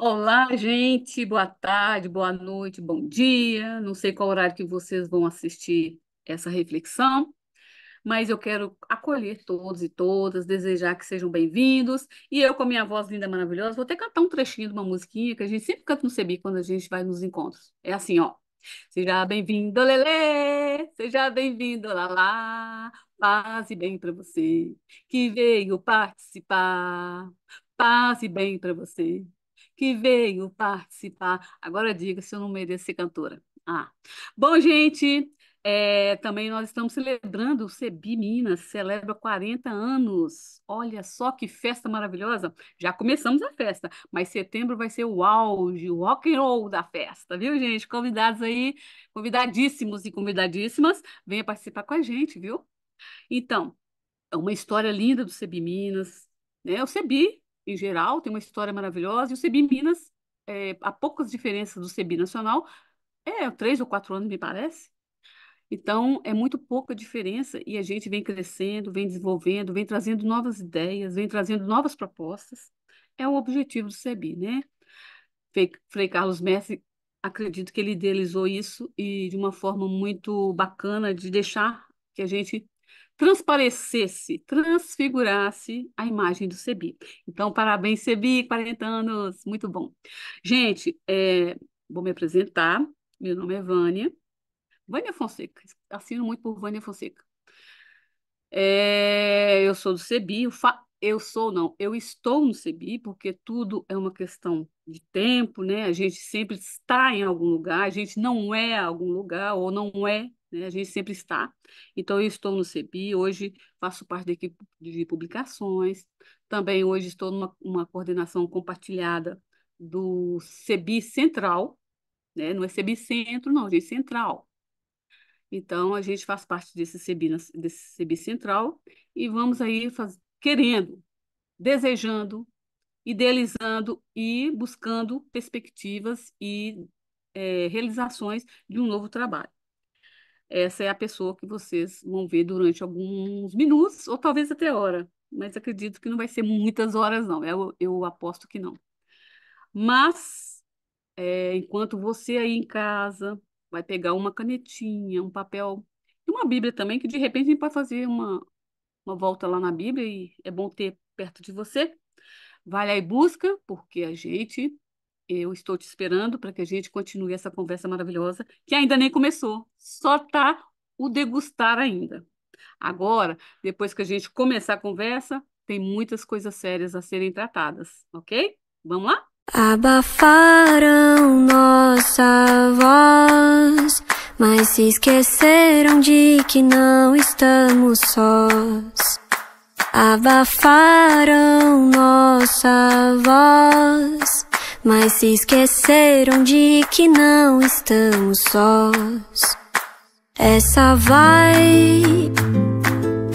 Olá, gente. Boa tarde, boa noite, bom dia. Não sei qual horário que vocês vão assistir essa reflexão, mas eu quero acolher todos e todas, desejar que sejam bem-vindos. E eu, com a minha voz linda, maravilhosa, vou até cantar um trechinho de uma musiquinha que a gente sempre canta no CEBI quando a gente vai nos encontros. É assim, ó. Seja bem-vindo, Lelê! Seja bem-vindo, Lalá! Paz e bem para você que veio participar. Paz e bem para você que veio participar. Agora diga se eu não mereço ser cantora. Bom, gente, também nós estamos celebrando o CEBI Minas, celebra 40 anos. Olha só que festa maravilhosa. Já começamos a festa, mas setembro vai ser o auge, o rock and roll da festa, viu, gente? Convidados aí, convidadíssimos e convidadíssimas, venha participar com a gente, viu? Então, é uma história linda do CEBI Minas, né? O CEBI, em geral, tem uma história maravilhosa, e o CEBI Minas, há poucas diferenças do CEBI Nacional, 3 ou 4 anos, me parece. Então, é muito pouca diferença, e a gente vem crescendo, vem desenvolvendo, vem trazendo novas ideias, vem trazendo novas propostas. É o objetivo do CEBI, né? Frei Carlos Messi, acredito que ele idealizou isso e de uma forma muito bacana de deixar que a gente transparecesse, transfigurasse a imagem do CEBI. Então, parabéns, CEBI, 40 anos, muito bom. Gente, vou me apresentar. Meu nome é Vânia, Vânia Fonseca. Assino muito por Vânia Fonseca. Eu sou do CEBI, eu sou, não, eu estou no CEBI, porque tudo é uma questão de tempo, né? A gente sempre está em algum lugar, a gente não é algum lugar, ou não é, né? A gente sempre está. Então, eu estou no CEBI, hoje faço parte da equipe de publicações, também hoje estou numa uma coordenação compartilhada do CEBI Central, né? Não é CEBI Centro, não, gente, Central. Então, a gente faz parte desse CEBI, desse CEBI Central e vamos aí querendo, desejando, idealizando e buscando perspectivas e realizações de um novo trabalho. Essa é a pessoa que vocês vão ver durante alguns minutos, ou talvez até hora, mas acredito que não vai ser muitas horas, não. Eu aposto que não. Mas enquanto você aí em casa vai pegar uma canetinha, um papel e uma Bíblia também, que de repente a gente pode fazer uma volta lá na Bíblia e é bom ter perto de você. Vai lá e busca, porque eu estou te esperando para que a gente continue essa conversa maravilhosa, que ainda nem começou, só tá o degustar ainda. Agora, depois que a gente começar a conversa, tem muitas coisas sérias a serem tratadas, ok? Vamos lá? Abafaram nossa voz, mas se esqueceram de que não estamos sós. Abafaram nossa voz, mas se esqueceram de que não estamos sós. Essa vai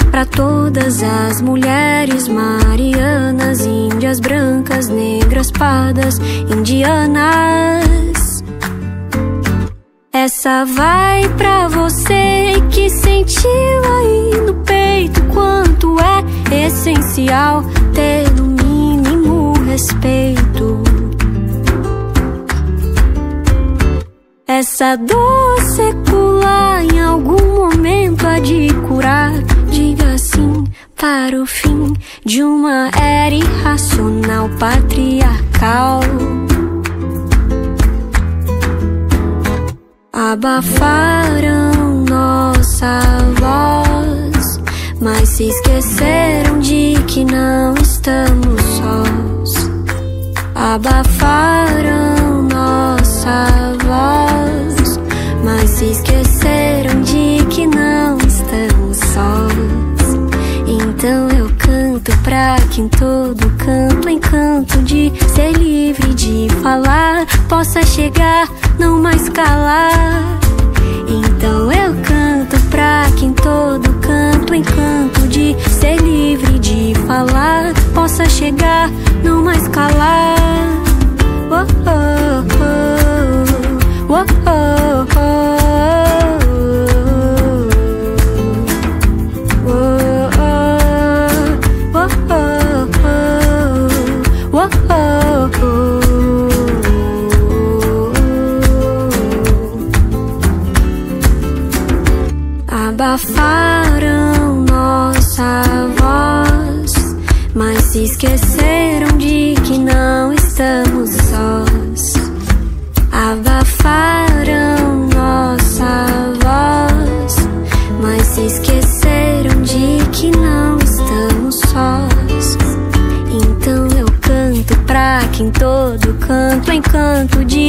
pra todas as mulheres marianas, índias, brancas, negras, pardas, indianas. Essa vai pra você que sentiu aí no peito quanto é essencial ter no mínimo respeito. Essa dor secular em algum momento há de curar. Diga sim para o fim de uma era irracional patriarcal. Abafaram nossa voz, mas se esqueceram de que não estamos sós. Abafaram nossa voz, mas se esqueceram de que não estamos sós. Então eu canto pra que em todo canto o encanto de ser livre, de falar, possa chegar, não mais calar. Então eu canto pra que em todo canto o encanto de ser livre, de falar, possa chegar, não mais calar. Oh, oh, oh, oh, oh, oh, oh, oh, oh, oh, oh.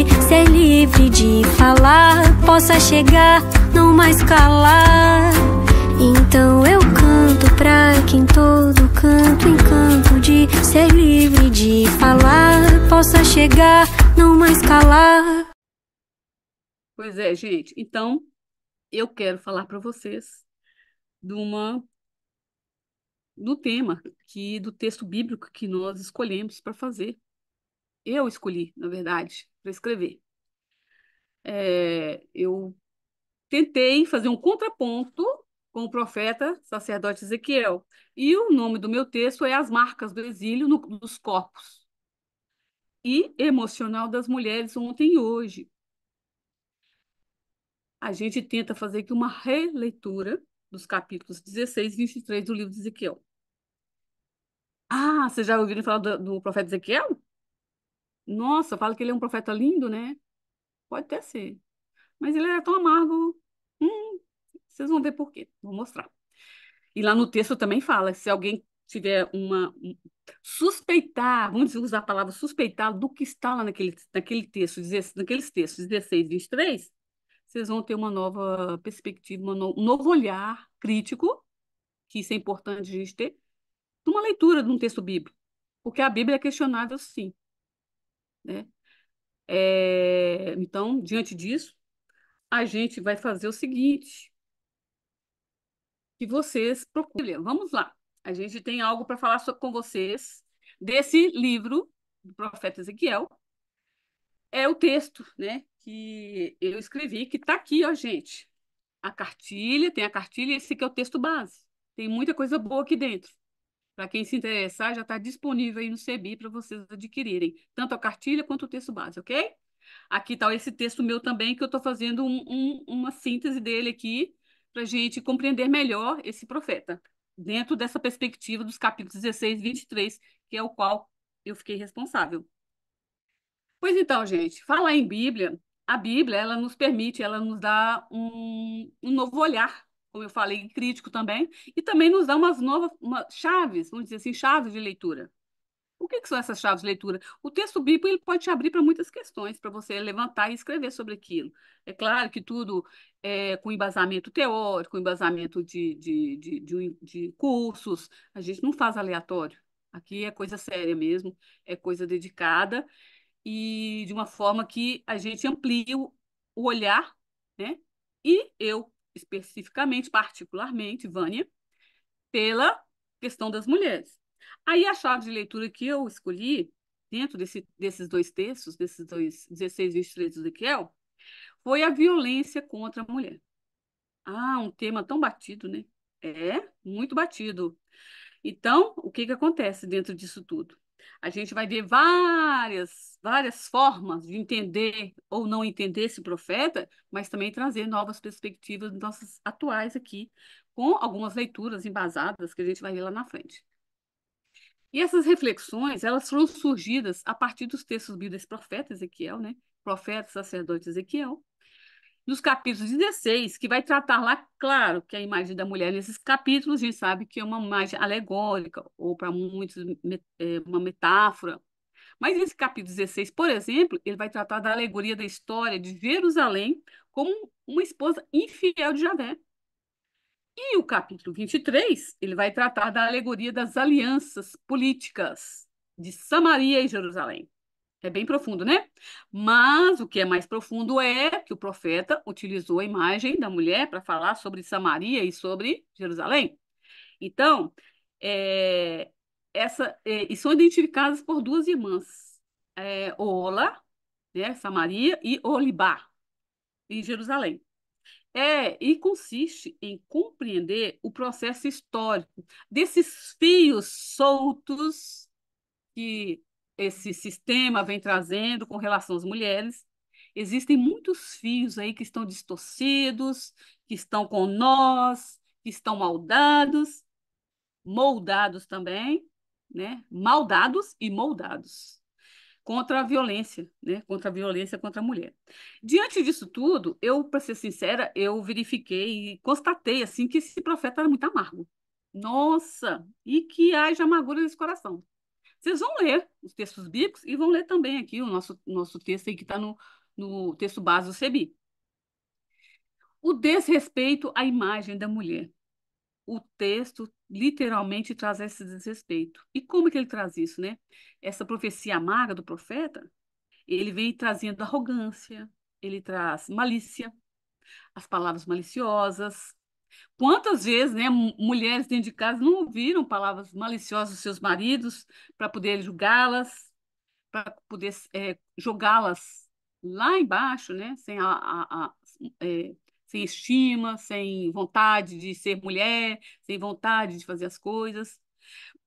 de ser livre, de falar, possa chegar, não mais calar. Então eu canto pra que em todo canto, encanto de ser livre, de falar, possa chegar, não mais calar. Pois é, gente. Então, eu quero falar para vocês de uma do tema do texto bíblico que nós escolhemos para fazer. Eu escolhi, na verdade, para escrever. Eu tentei fazer um contraponto com o profeta sacerdote Ezequiel. E o nome do meu texto é As Marcas do Exílio dos Corpos e Emocional das Mulheres Ontem e Hoje. A gente tenta fazer aqui uma releitura dos capítulos 16 e 23 do livro de Ezequiel. Ah, vocês já ouviram falar do profeta Ezequiel? Nossa, fala que ele é um profeta lindo, né? Pode até ser. Mas ele era tão amargo. Vocês vão ver por quê. Vou mostrar. E lá no texto também fala, se alguém tiver suspeitar, vamos usar a palavra suspeitar do que está lá naquele texto, naqueles textos 16 e 23, vocês vão ter uma nova perspectiva, um novo olhar crítico, que isso é importante a gente ter, de uma leitura de um texto bíblico. Porque a Bíblia é questionável, sim, né? Então, diante disso, a gente vai fazer o seguinte, que vocês procurem. Vamos lá. A gente tem algo para falar com vocês desse livro do profeta Ezequiel. É o texto, né, que eu escrevi, que está aqui, ó, gente. Tem a cartilha, esse aqui é o texto base. Tem muita coisa boa aqui dentro. Para quem se interessar, já está disponível aí no Sebi para vocês adquirirem, tanto a cartilha quanto o texto base, ok? Aqui está esse texto meu também, que eu estou fazendo uma síntese dele aqui, para a gente compreender melhor esse profeta, dentro dessa perspectiva dos capítulos 16 e 23, que é o qual eu fiquei responsável. Pois então, gente, falar em Bíblia, a Bíblia, ela nos permite, ela nos dá um novo olhar, como eu falei, crítico também, e também nos dá umas novas chaves, vamos dizer assim, chaves de leitura. O que são essas chaves de leitura? O texto bíblico ele pode te abrir para muitas questões, para você levantar e escrever sobre aquilo. É claro que tudo é com embasamento teórico, com embasamento de cursos. A gente não faz aleatório. Aqui é coisa séria mesmo, é coisa dedicada e de uma forma que a gente amplie o olhar, né? E eu, especificamente, particularmente, Vânia, pela questão das mulheres. Aí a chave de leitura que eu escolhi, dentro desses dois textos, desses dois 16 e 23 do Ezequiel, foi a violência contra a mulher. Ah, um tema tão batido, né? É, muito batido. Então, o que acontece dentro disso tudo? A gente vai ver várias formas de entender ou não entender esse profeta, mas também trazer novas perspectivas nossas atuais aqui, com algumas leituras embasadas que a gente vai ver lá na frente. E essas reflexões, elas foram surgidas a partir dos textos bíblicos desse profeta Ezequiel, né? Profeta, sacerdote Ezequiel, nos capítulos 16, que vai tratar lá, claro, que a imagem da mulher nesses capítulos, a gente sabe que é uma imagem alegórica, ou para muitos, uma metáfora. Mas esse capítulo 16, por exemplo, ele vai tratar da alegoria da história de Jerusalém como uma esposa infiel de Javé. E o capítulo 23, ele vai tratar da alegoria das alianças políticas de Samaria e Jerusalém. É bem profundo, né? Mas o que é mais profundo é que o profeta utilizou a imagem da mulher para falar sobre Samaria e sobre Jerusalém. Então, é, e são identificadas por duas irmãs, Ola, né, Samaria, e Olibá, em Jerusalém. E consiste em compreender o processo histórico desses fios soltos que esse sistema vem trazendo com relação às mulheres. Existem muitos fios aí que estão distorcidos, que estão com nós, que estão moldados também, né? Maldados e moldados contra a violência, né? Contra a violência contra a mulher. Diante disso tudo, eu, para ser sincera, eu verifiquei e constatei assim que esse profeta era muito amargo. Nossa, e que haja amargura nesse coração. Vocês vão ler os textos bíblicos e vão ler também aqui o nosso texto aí que está no texto base do CEBI. O desrespeito à imagem da mulher. O texto literalmente traz esse desrespeito. E como é que ele traz isso, né? Essa profecia amarga do profeta, ele vem trazendo arrogância, ele traz malícia, as palavras maliciosas. Quantas vezes, né, mulheres dentro de casa não ouviram palavras maliciosas dos seus maridos para poder julgá-las, para poder jogá-las lá embaixo, né, é, sem estima, sem vontade de ser mulher, sem vontade de fazer as coisas.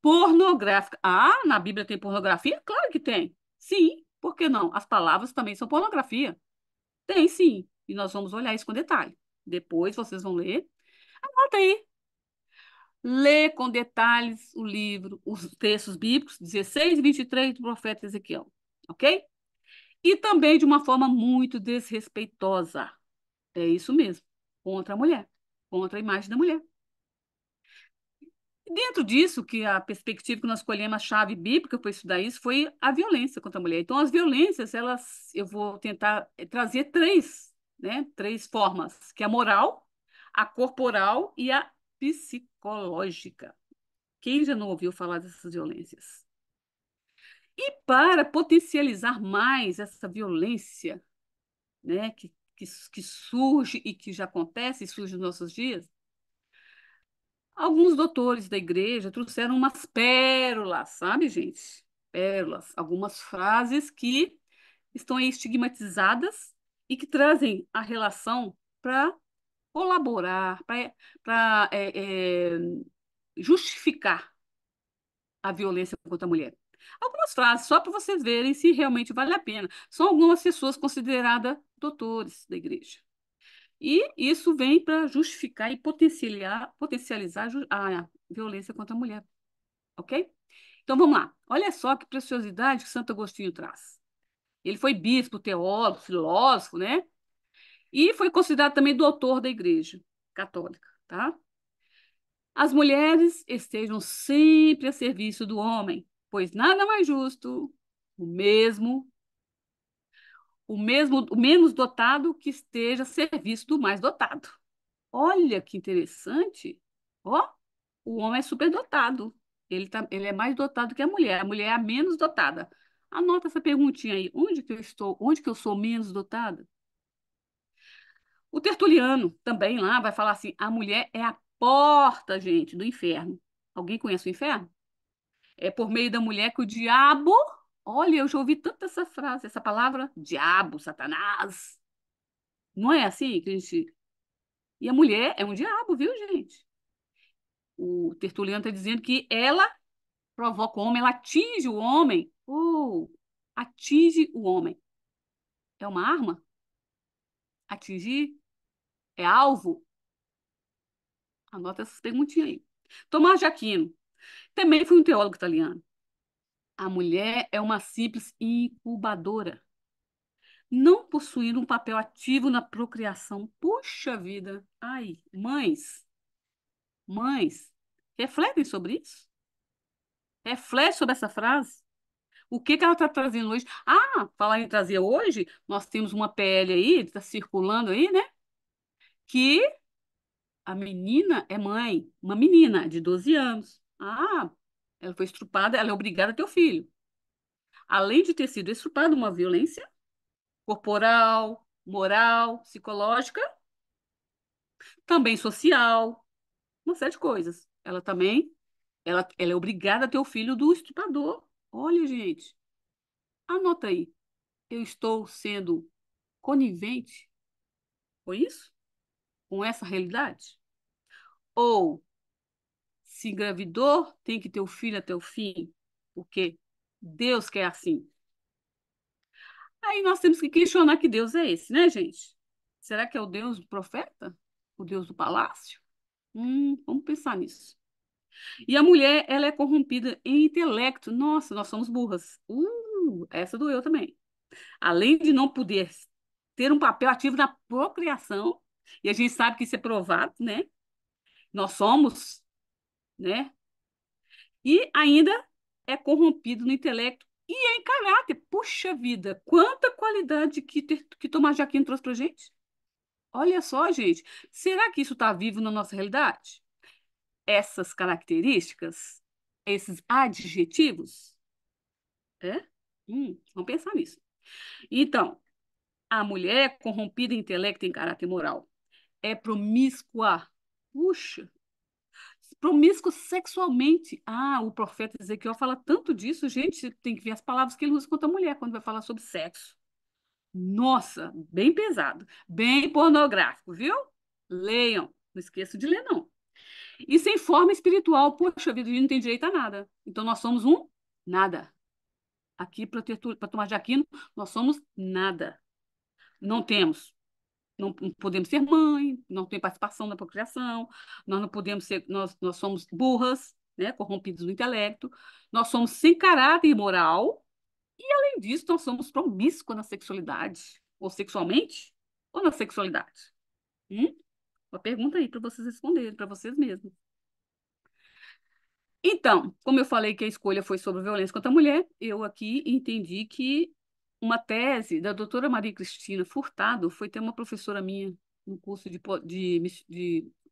Pornográfica. Ah, na Bíblia tem pornografia? Claro que tem. Sim, por que não? As palavras também são pornografia. Tem, sim. E nós vamos olhar isso com detalhe. Depois vocês vão ler. Anota aí. Lê com detalhes o livro, os textos bíblicos, 16 e 23 do profeta Ezequiel. Ok? E também de uma forma muito desrespeitosa. É isso mesmo. Contra a mulher. Contra a imagem da mulher. Dentro disso, que a perspectiva que nós escolhemos, a chave bíblica para estudar isso, foi a violência contra a mulher. Então, as violências, eu vou tentar trazer três, né? Três formas, que é a moral, a corporal e a psicológica. Quem já não ouviu falar dessas violências? E para potencializar mais essa violência, né, que surge e que já acontece e surge nos nossos dias, alguns doutores da igreja trouxeram umas pérolas, sabe, gente? Pérolas, algumas frases que estão aí estigmatizadas e que trazem a relação para colaborar, para justificar a violência contra a mulher. Algumas frases, só para vocês verem se realmente vale a pena. São algumas pessoas consideradas doutores da igreja. E isso vem para justificar e potencializar a violência contra a mulher, ok? Então vamos lá. Olha só que preciosidade que Santo Agostinho traz. Ele foi bispo, teólogo, filósofo, né? E foi considerado também doutor da Igreja Católica, tá? As mulheres estejam sempre a serviço do homem, pois nada mais justo, o mesmo, o menos dotado que esteja a serviço do mais dotado. Olha que interessante. Ó, o homem é superdotado. Ele é mais dotado que a mulher é a menos dotada. Anota essa perguntinha aí. Onde que eu estou? Onde que eu sou menos dotada? O Tertuliano também lá vai falar assim: a mulher é a porta, gente, do inferno. Alguém conhece o inferno? É por meio da mulher que o diabo. Olha, eu já ouvi tanto essa frase, essa palavra, diabo, Satanás. Não é assim que a gente. E a mulher é um diabo, viu, gente? O Tertuliano está dizendo que ela provoca o homem, ela atinge o homem. Atinge o homem. É uma arma? Atingir? É alvo? Anota essas perguntinhas aí. Tomás de Aquino também foi um teólogo italiano. A mulher é uma simples incubadora, não possuindo um papel ativo na procriação. Puxa vida! Ai, mães, refletem sobre isso? Reflete sobre essa frase? O que que ela está trazendo hoje? Ah, falar em trazer hoje, nós temos uma PL aí, está circulando aí, né? Que a menina é mãe, uma menina de 12 anos. Ah, ela foi estrupada, ela é obrigada a ter o filho. Além de ter sido estrupada, uma violência corporal, moral, psicológica, também social, uma série de coisas. Ela também, ela é obrigada a ter o filho do estuprador. Olha, gente, anota aí. Eu estou sendo conivente com isso? Com essa realidade? Ou se engravidou, tem que ter o filho até o fim, porque Deus quer assim. Aí nós temos que questionar que Deus é esse, né, gente? Será que é o Deus do profeta? O Deus do palácio? Vamos pensar nisso. E a mulher, ela é corrompida em intelecto. Nossa, nós somos burras. Essa doeu também. Além de não poder ter um papel ativo na procriação, e a gente sabe que isso é provado, né? Nós somos, né? E ainda é corrompido no intelecto e em caráter. Puxa vida, quanta qualidade que Tomás de Aquino trouxe para gente. Olha só, gente, será que isso está vivo na nossa realidade? Essas características, esses adjetivos, é? Vamos pensar nisso. Então, a mulher corrompida em intelecto e em caráter moral é promíscua. Puxa, promíscua sexualmente. Ah, o profeta Ezequiel fala tanto disso, gente, tem que ver as palavras que ele usa contra a mulher quando vai falar sobre sexo. Nossa, bem pesado, bem pornográfico, viu? Leiam, não esqueça de ler, não. E sem forma espiritual, poxa vida, a gente não tem direito a nada. Então nós somos um nada. Aqui para Tomás de Aquino, nós somos nada. Não temos. Não podemos ser mãe, não tem participação na procriação, nós não podemos ser, nós somos burras, né, corrompidos no intelecto, nós somos sem caráter moral, e além disso, nós somos promíscuos na sexualidade, ou sexualmente, ou na sexualidade. Hum? Uma pergunta aí para vocês responderem, para vocês mesmos. Então, como eu falei que a escolha foi sobre violência contra a mulher, eu aqui entendi que uma tese da doutora Maria Cristina Furtado foi ter uma professora minha no curso de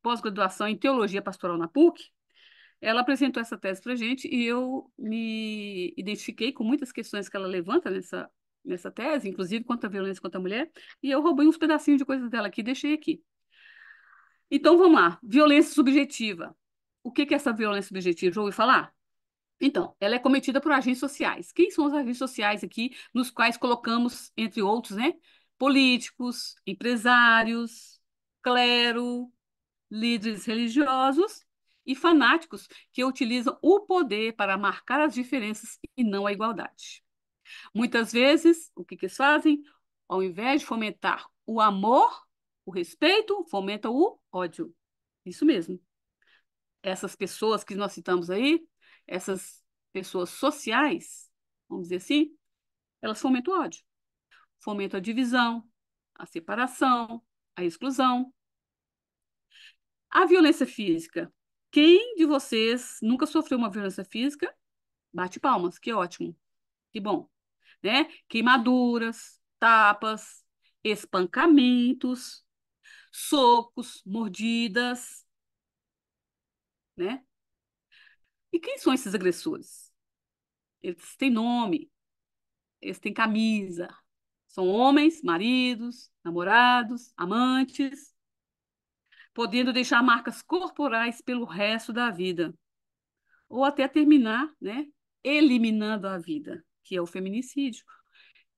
pós-graduação em Teologia Pastoral na PUC. Ela apresentou essa tese para a gente e eu me identifiquei com muitas questões que ela levanta nessa tese, inclusive quanto à violência contra a mulher, e eu roubei uns pedacinhos de coisas dela aqui e deixei aqui. Então, vamos lá. Violência subjetiva. O que que é essa violência subjetiva? Já ouviu falar? Então, ela é cometida por agentes sociais. Quem são os agentes sociais aqui, nos quais colocamos, entre outros, né? Políticos, empresários, clero, líderes religiosos e fanáticos que utilizam o poder para marcar as diferenças e não a igualdade. Muitas vezes, o que eles fazem? Ao invés de fomentar o amor, o respeito, fomenta o ódio. Isso mesmo. Essas pessoas que nós citamos aí, essas pessoas sociais, vamos dizer assim, elas fomentam o ódio, fomentam a divisão, a separação, a exclusão. A violência física. Quem de vocês nunca sofreu uma violência física? Bate palmas, que ótimo, que bom, né? Queimaduras, tapas, espancamentos, socos, mordidas, né? E quem são esses agressores? Eles têm nome, eles têm camisa. São homens, maridos, namorados, amantes, podendo deixar marcas corporais pelo resto da vida, ou até terminar, né, eliminando a vida, que é o feminicídio.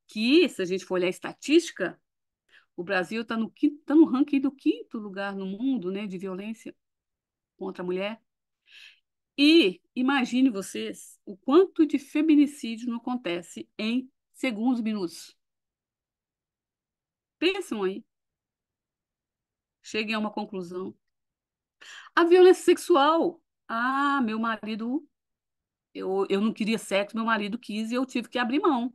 Que, se a gente for olhar a estatística, o Brasil está tá no ranking do quinto lugar no mundo, né, de violência contra a mulher. E imagine vocês o quanto de feminicídio não acontece em segundos, minutos. Pensam aí, cheguem a uma conclusão. A violência sexual. Ah, meu marido, eu não queria sexo, meu marido quis e eu tive que abrir mão.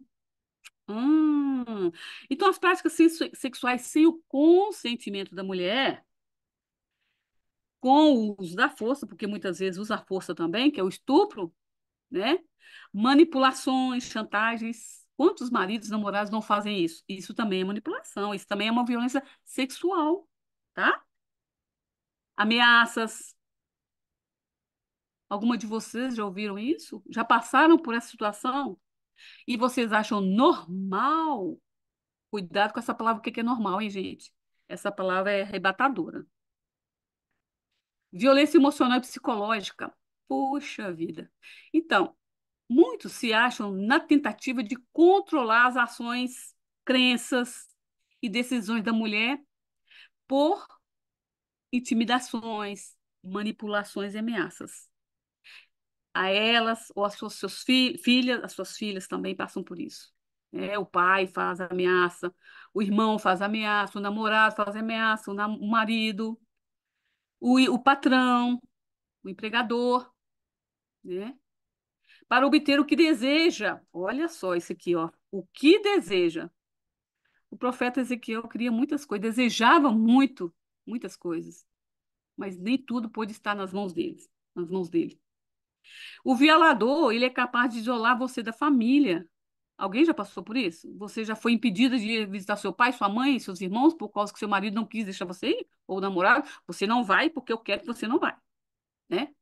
Hum. Então, as práticas sexuais sem o consentimento da mulher, com o uso da força, porque muitas vezes usa a força também, que é o estupro, né? Manipulações, chantagens. Quantos maridos, namorados não fazem isso? Isso também é manipulação, isso também é uma violência sexual, tá? Ameaças. Alguma de vocês já ouviram isso? Já passaram por essa situação? E vocês acham normal? Cuidado com essa palavra, o que que é normal, hein, gente? Essa palavra é arrebatadora. Violência emocional e psicológica. Poxa vida. Então, muitos se acham na tentativa de controlar as ações, crenças e decisões da mulher por intimidações, manipulações e ameaças. A elas ou às filhas, as suas filhas também passam por isso. É, o pai faz ameaça, o irmão faz ameaça, o namorado faz ameaça, o marido, o patrão, o empregador, né? Para obter o que deseja. Olha só isso aqui, ó. O que deseja. O profeta Ezequiel queria muitas coisas, desejava muito, muitas coisas, mas nem tudo pôde estar nas mãos dele. O violador, ele é capaz de isolar você da família. Alguém já passou por isso? Você já foi impedida de visitar seu pai, sua mãe, seus irmãos, por causa que seu marido não quis deixar você ir? Ou o namorado? Você não vai porque eu quero que você não vai, né?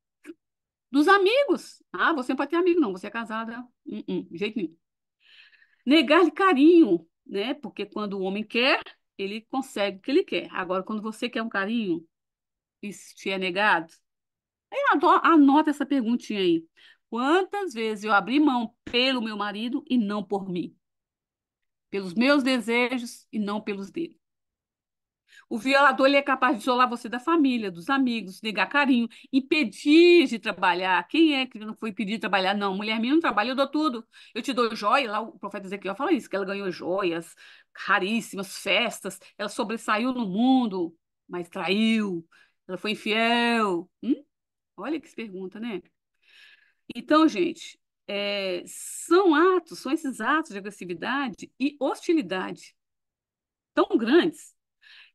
Dos amigos. Ah, você não pode ter amigo, não. Você é casada. De jeito nenhum. Negar-lhe carinho, né? Porque quando o homem quer, ele consegue o que ele quer. Agora, quando você quer um carinho, isso te é negado. Anota essa perguntinha aí. Quantas vezes eu abri mão pelo meu marido e não por mim? Pelos meus desejos e não pelos dele. O violador ele é capaz de isolar você da família, dos amigos, negar carinho, impedir de trabalhar. Quem é que não foi impedir de trabalhar? Não, mulher minha não trabalha, eu dou tudo. Eu te dou joia. Lá o profeta Ezequiel fala isso, que ela ganhou joias raríssimas, festas, ela sobressaiu no mundo, mas traiu, ela foi infiel. Olha que pergunta, né? Então, gente, são esses atos de agressividade e hostilidade tão grandes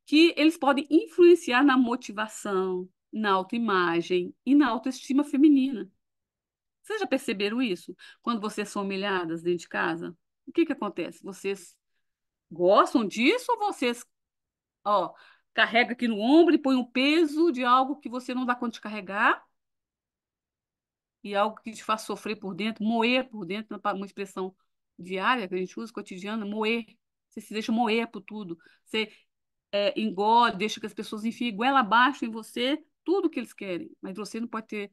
que eles podem influenciar na motivação, na autoimagem e na autoestima feminina. Vocês já perceberam isso? Quando vocês são humilhadas dentro de casa? O que que acontece? Vocês gostam disso ou vocês, ó, carrega aqui no ombro e põe um peso de algo que você não dá conta de carregar e algo que te faz sofrer por dentro, moer por dentro, uma expressão diária que a gente usa, cotidiana, moer. Você se deixa moer por tudo. Você engole, deixa que as pessoas enfiem goela abaixo em você tudo que eles querem. Mas você não pode ter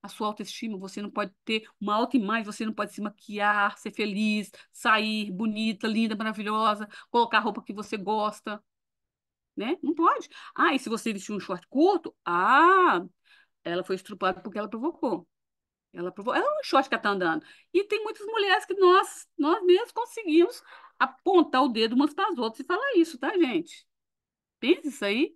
a sua autoestima, você não pode ter uma autoimagem, você não pode se maquiar, ser feliz, sair bonita, linda, maravilhosa, colocar a roupa que você gosta, né? Não pode. Ah, e se você vestir um short curto, ela foi estrupada porque ela provocou. Ela é um short que ela tá andando. E tem muitas mulheres que nós mesmos conseguimos apontar o dedo umas para as outras e falar isso, tá, gente? Pensa isso aí.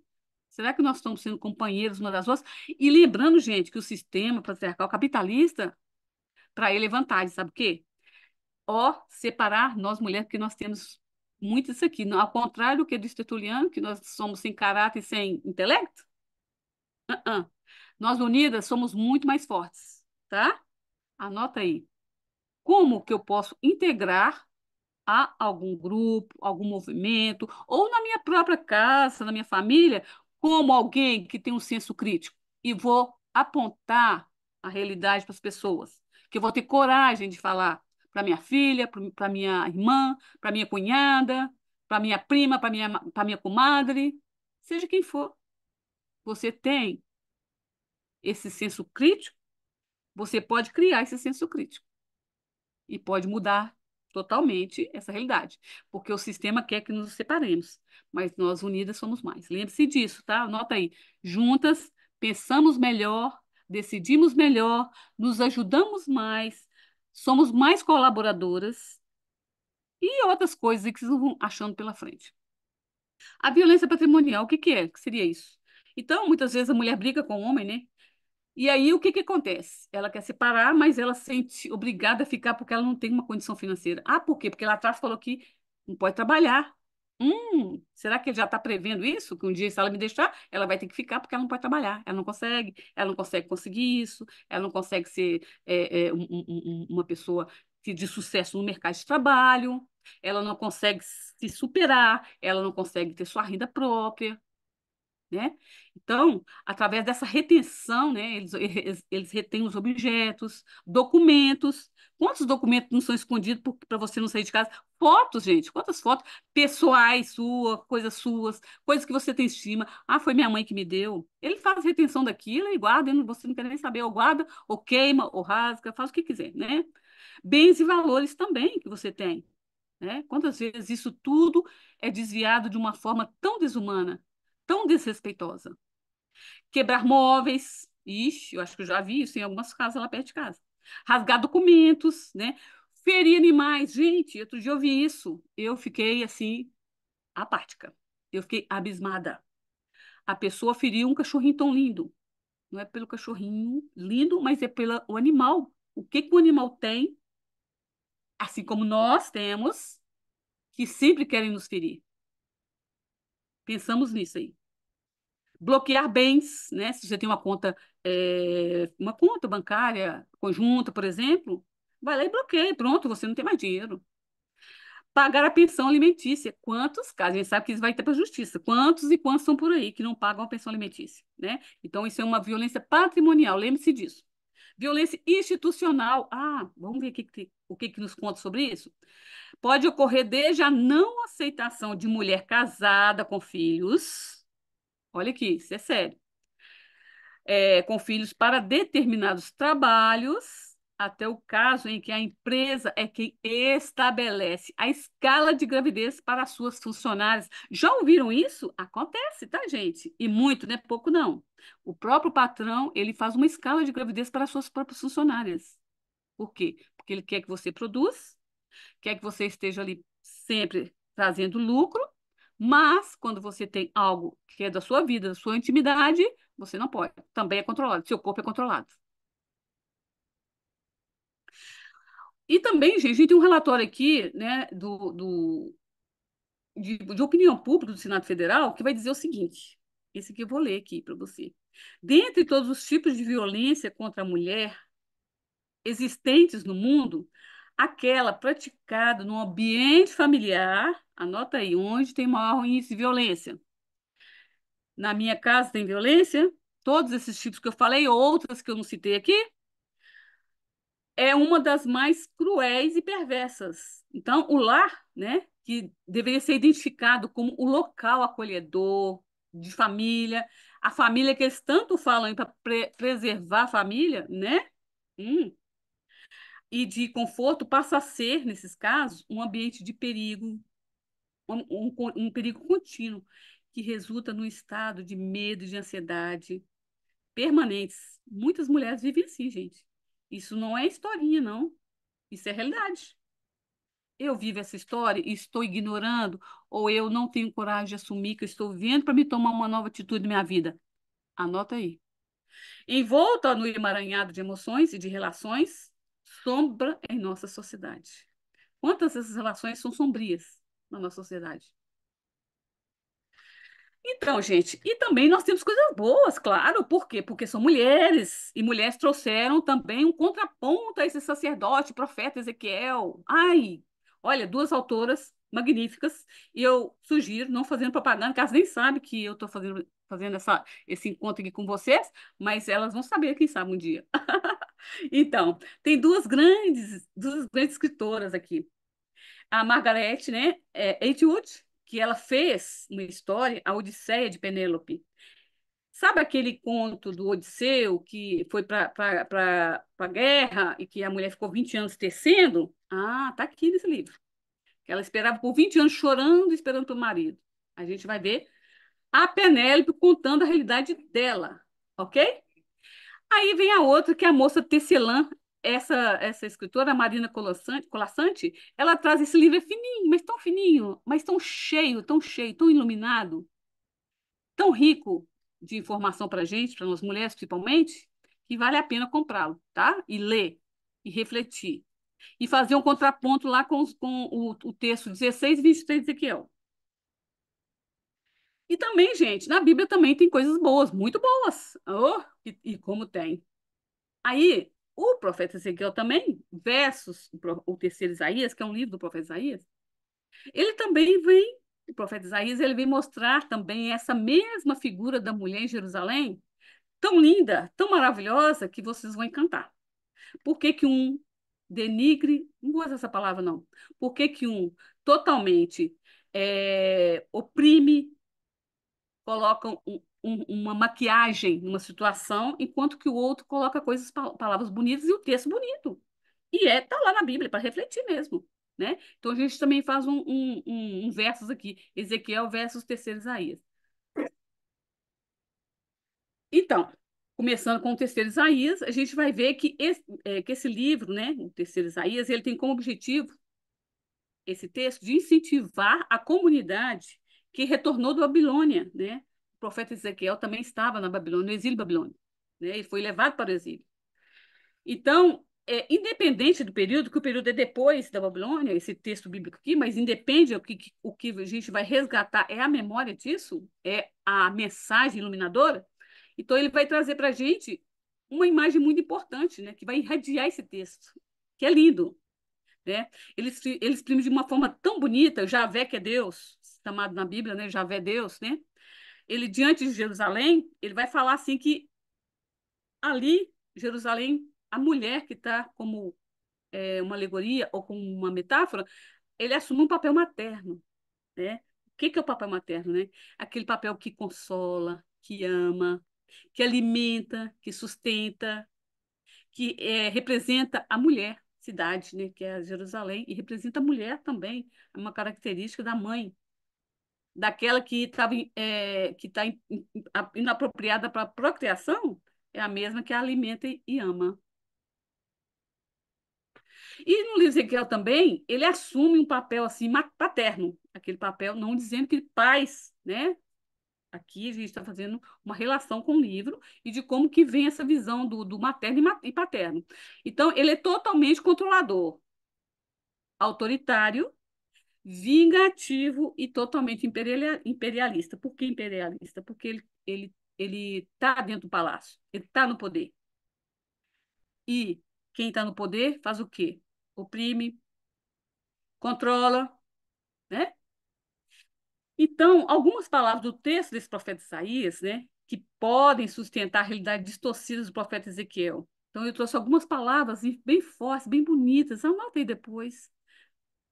Será que nós estamos sendo companheiros uma das outras? E lembrando, gente, que o sistema patriarcal capitalista, para ele é vantagem, sabe o quê? Ó, separar nós mulheres, porque nós temos muito isso aqui. Ao contrário do que do tertuliano, que nós somos sem caráter e sem intelecto, ah, nós unidas somos muito mais fortes, tá? Anota aí. Como que eu posso integrar a algum grupo, algum movimento, ou na minha própria casa, na minha família, como alguém que tem um senso crítico e vou apontar a realidade para as pessoas, que eu vou ter coragem de falar para minha filha, para minha irmã, para minha cunhada, para minha prima, para minha comadre, seja quem for. Você tem esse senso crítico, você pode criar esse senso crítico e pode mudar totalmente essa realidade, porque o sistema quer que nos separemos, mas nós unidas somos mais. Lembre-se disso, tá? Anota aí. Juntas, pensamos melhor, decidimos melhor, nos ajudamos mais, somos mais colaboradoras e outras coisas que vocês vão achando pela frente. A violência patrimonial, o que que é? O que seria isso? Então, muitas vezes a mulher briga com o homem, né? E aí, o que que acontece? Ela quer separar, mas ela se sente obrigada a ficar porque ela não tem uma condição financeira. Ah, por quê? Porque lá atrás falou que não pode trabalhar. Será que ele já está prevendo isso? Que um dia, se ela me deixar, ela vai ter que ficar porque ela não pode trabalhar. Ela não consegue conseguir isso, ela não consegue ser uma pessoa de sucesso no mercado de trabalho, ela não consegue se superar, ela não consegue ter sua renda própria, né? Então, através dessa retenção, né, eles retêm os objetos, documentos. Quantos documentos não são escondidos para você não sair de casa? Fotos, gente, quantas fotos pessoais coisas suas, coisas que você tem estima. Ah, foi minha mãe que me deu. Ele faz retenção daquilo e guarda, você não quer nem saber, ou guarda, ou queima, ou rasga, faz o que quiser, né? Bens e valores também que você tem, né? Quantas vezes isso tudo é desviado de uma forma tão desumana, tão desrespeitosa? Quebrar móveis, ixi, eu acho que eu já vi isso em algumas casas lá perto de casa. Rasgar documentos, né? Ferir animais, gente, outro dia eu vi isso. Eu fiquei assim, apática. Eu fiquei abismada. A pessoa feriu um cachorrinho tão lindo. Não é pelo cachorrinho lindo, mas é pelo o animal. O que que o animal tem, assim como nós temos, que sempre querem nos ferir? Pensamos nisso aí. Bloquear bens, né? Se você tem uma conta bancária conjunta, por exemplo, vai lá e bloqueia, pronto, você não tem mais dinheiro. Pagar a pensão alimentícia. Quantos casos? A gente sabe que isso vai ter para a justiça. Quantos e quantos são por aí que não pagam a pensão alimentícia, né? Então, isso é uma violência patrimonial, lembre-se disso. Violência institucional. Ah, vamos ver o que nos conta sobre isso? Pode ocorrer desde a não aceitação de mulher casada com filhos. Olha aqui, isso é sério, com filhos para determinados trabalhos, até o caso em que a empresa é quem estabelece a escala de gravidez para suas funcionárias. Já ouviram isso? Acontece, tá, gente? E muito, não é pouco, não. O próprio patrão, ele faz uma escala de gravidez para suas próprias funcionárias. Por quê? Porque ele quer que você produza, quer que você esteja ali sempre trazendo lucro, mas quando você tem algo que é da sua vida, da sua intimidade, você não pode. Também é controlado. Seu corpo é controlado. E também, gente, a gente tem um relatório aqui, né, de opinião pública do Senado Federal que vai dizer o seguinte. Esse aqui eu vou ler aqui para você. Dentre todos os tipos de violência contra a mulher existentes no mundo, aquela praticada no ambiente familiar, anota aí, onde tem maior índice de violência. Na minha casa tem violência, todos esses tipos que eu falei, outras que eu não citei aqui, é uma das mais cruéis e perversas. Então, o lar, né, que deveria ser identificado como o local acolhedor de família, a família que eles tanto falam para preservar a família, né? E de conforto, passa a ser, nesses casos, um ambiente de perigo, um perigo contínuo, que resulta num estado de medo e de ansiedade permanentes. Muitas mulheres vivem assim, gente. Isso não é historinha, não. Isso é realidade. Eu vivo essa história e estou ignorando, ou eu não tenho coragem de assumir que eu estou vendo para me tomar uma nova atitude na minha vida. Anota aí. Envolta no emaranhado de emoções e de relações, sombra em nossa sociedade. Quantas dessas relações são sombrias na nossa sociedade? Então, gente, e também nós temos coisas boas, claro. Por quê? Porque são mulheres, e mulheres trouxeram também um contraponto a esse sacerdote, profeta Ezequiel. Ai, olha, duas autoras magníficas, e eu sugiro, não fazendo propaganda, que elas nem sabem que eu estou fazendo esse encontro aqui com vocês, mas elas vão saber, quem sabe, um dia. Então, tem duas grandes escritoras aqui. A Margaret, né, Atwood, que ela fez uma história, a Odisseia de Penélope. Sabe aquele conto do Odisseu que foi para a guerra e que a mulher ficou 20 anos tecendo? Ah, tá aqui nesse livro. Ela esperava por 20 anos chorando, esperando pelo marido. A gente vai ver a Penélope contando a realidade dela, ok? Aí vem a outra, que é a moça tecelã. Essa escritora, a Marina Colassante, ela traz esse livro é fininho, mas tão cheio, tão iluminado, tão rico de informação para a gente, para nós mulheres principalmente, que vale a pena comprá-lo, tá? E ler, e refletir. E fazer um contraponto lá com o texto 16 e 23 de Ezequiel. E também, gente, na Bíblia também tem coisas boas, muito boas. Oh, e como tem. Aí, o profeta Ezequiel também, versus o terceiro Isaías, que é um livro do profeta Isaías, ele também vem, o profeta Isaías, ele vem mostrar também essa mesma figura da mulher em Jerusalém, tão linda, tão maravilhosa, que vocês vão encantar. Por que que um denigre, não vou usar essa palavra não, por que que um totalmente oprime, colocam uma maquiagem numa situação, enquanto que o outro coloca palavras bonitas e o texto bonito. E tá lá na Bíblia, para refletir mesmo, né? Então a gente também faz um versus aqui, Ezequiel versus terceiro Isaías. Então, começando com o terceiro Isaías, a gente vai ver que esse livro, né, o terceiro Isaías, ele tem como objetivo, esse texto, de incentivar a comunidade que retornou da Babilônia, né? O profeta Ezequiel também estava na Babilônia, no exílio babilônico, né? Ele foi levado para o exílio. Então, independente do período, que o período é depois da Babilônia, esse texto bíblico aqui, mas independe, o que a gente vai resgatar é a memória disso, é a mensagem iluminadora. Então, ele vai trazer para a gente uma imagem muito importante, né, que vai irradiar esse texto, que é lindo, né? Ele exprime de uma forma tão bonita, Javé, que é Deus, chamado na Bíblia, né, Javé é Deus, né? Ele, diante de Jerusalém, ele vai falar assim que ali, Jerusalém, a mulher que está como uma alegoria ou como uma metáfora, ele assume um papel materno, né? O que que é o papel materno, né? Aquele papel que consola, que ama, que alimenta, que sustenta, que representa a mulher, cidade, né? Que é Jerusalém, e representa a mulher também, é uma característica da mãe, daquela que estava que está inapropriada para a procriação, é a mesma que a alimenta e ama. E no livro Ezequiel também, ele assume um papel assim paterno, aquele papel não dizendo que pais, né? Aqui a gente está fazendo uma relação com o livro e de como que vem essa visão do materno e paterno. Então, ele é totalmente controlador, autoritário, vingativo e totalmente imperialista. Por que imperialista? Porque ele está dentro do palácio, ele está no poder. E quem está no poder faz o quê? Oprime, controla, né? Então, algumas palavras do texto desse profeta Isaías, né, que podem sustentar a realidade distorcida do profeta Ezequiel. Então, eu trouxe algumas palavras bem fortes, bem bonitas. Anota aí depois.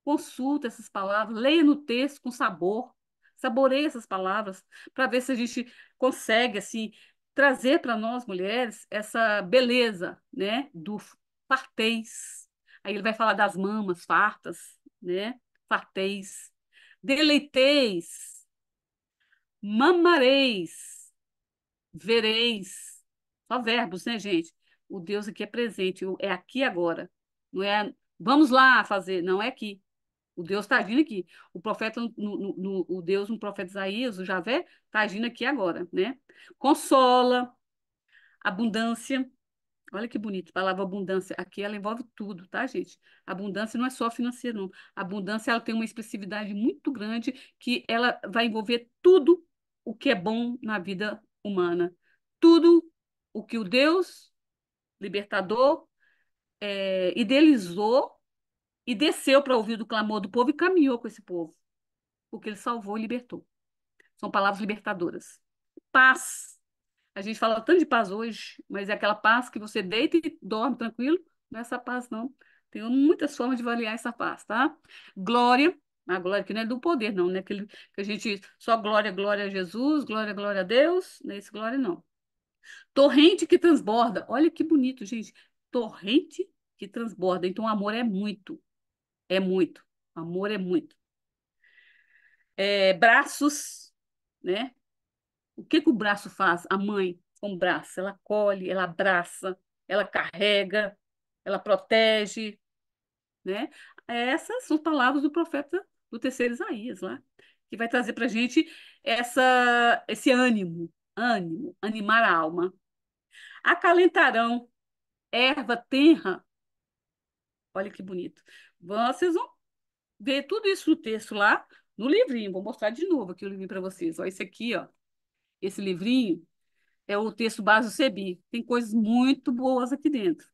Consulta essas palavras, leia no texto com sabor, saboreie essas palavras, para ver se a gente consegue, assim, trazer para nós, mulheres, essa beleza, né, do fartez. Aí ele vai falar das mamas fartas, né, fartez. Deleiteis, mamareis, vereis. Só verbos, né, gente? O Deus aqui é presente, é aqui e agora. Não é vamos lá fazer, não é aqui. O Deus está agindo aqui. O profeta, o Deus, no profeta Isaías, o Javé, está agindo aqui agora, né? Consola, abundância. Olha que bonito, a palavra abundância. Aqui ela envolve tudo, tá, gente? Abundância não é só financeiro, não. A abundância ela tem uma expressividade muito grande que ela vai envolver tudo o que é bom na vida humana. Tudo o que o Deus libertador idealizou e desceu para ouvir o clamor do povo e caminhou com esse povo, porque ele salvou e libertou. São palavras libertadoras. Paz. A gente fala tanto de paz hoje, mas é aquela paz que você deita e dorme tranquilo. Não é essa paz, não. Tem muitas formas de avaliar essa paz, tá? Glória. A glória que não é do poder, não, né? Aquele que a gente só glória, glória a Jesus, glória, glória a Deus. Não é esse glória, não. Torrente que transborda. Olha que bonito, gente. Torrente que transborda. Então, o amor é muito. É muito. Amor é muito. Braços, né? O que que o braço faz? A mãe com o braço, ela colhe, ela abraça, ela carrega, ela protege, né? Essas são palavras do profeta do terceiro Isaías lá, que vai trazer para a gente esse ânimo, animar a alma. Acalentarão erva tenra, olha que bonito. Vocês vão ver tudo isso no texto lá, no livrinho. Vou mostrar de novo aqui o livrinho para vocês. Olha esse aqui, ó. Esse livrinho é o texto base do CEBI. Tem coisas muito boas aqui dentro.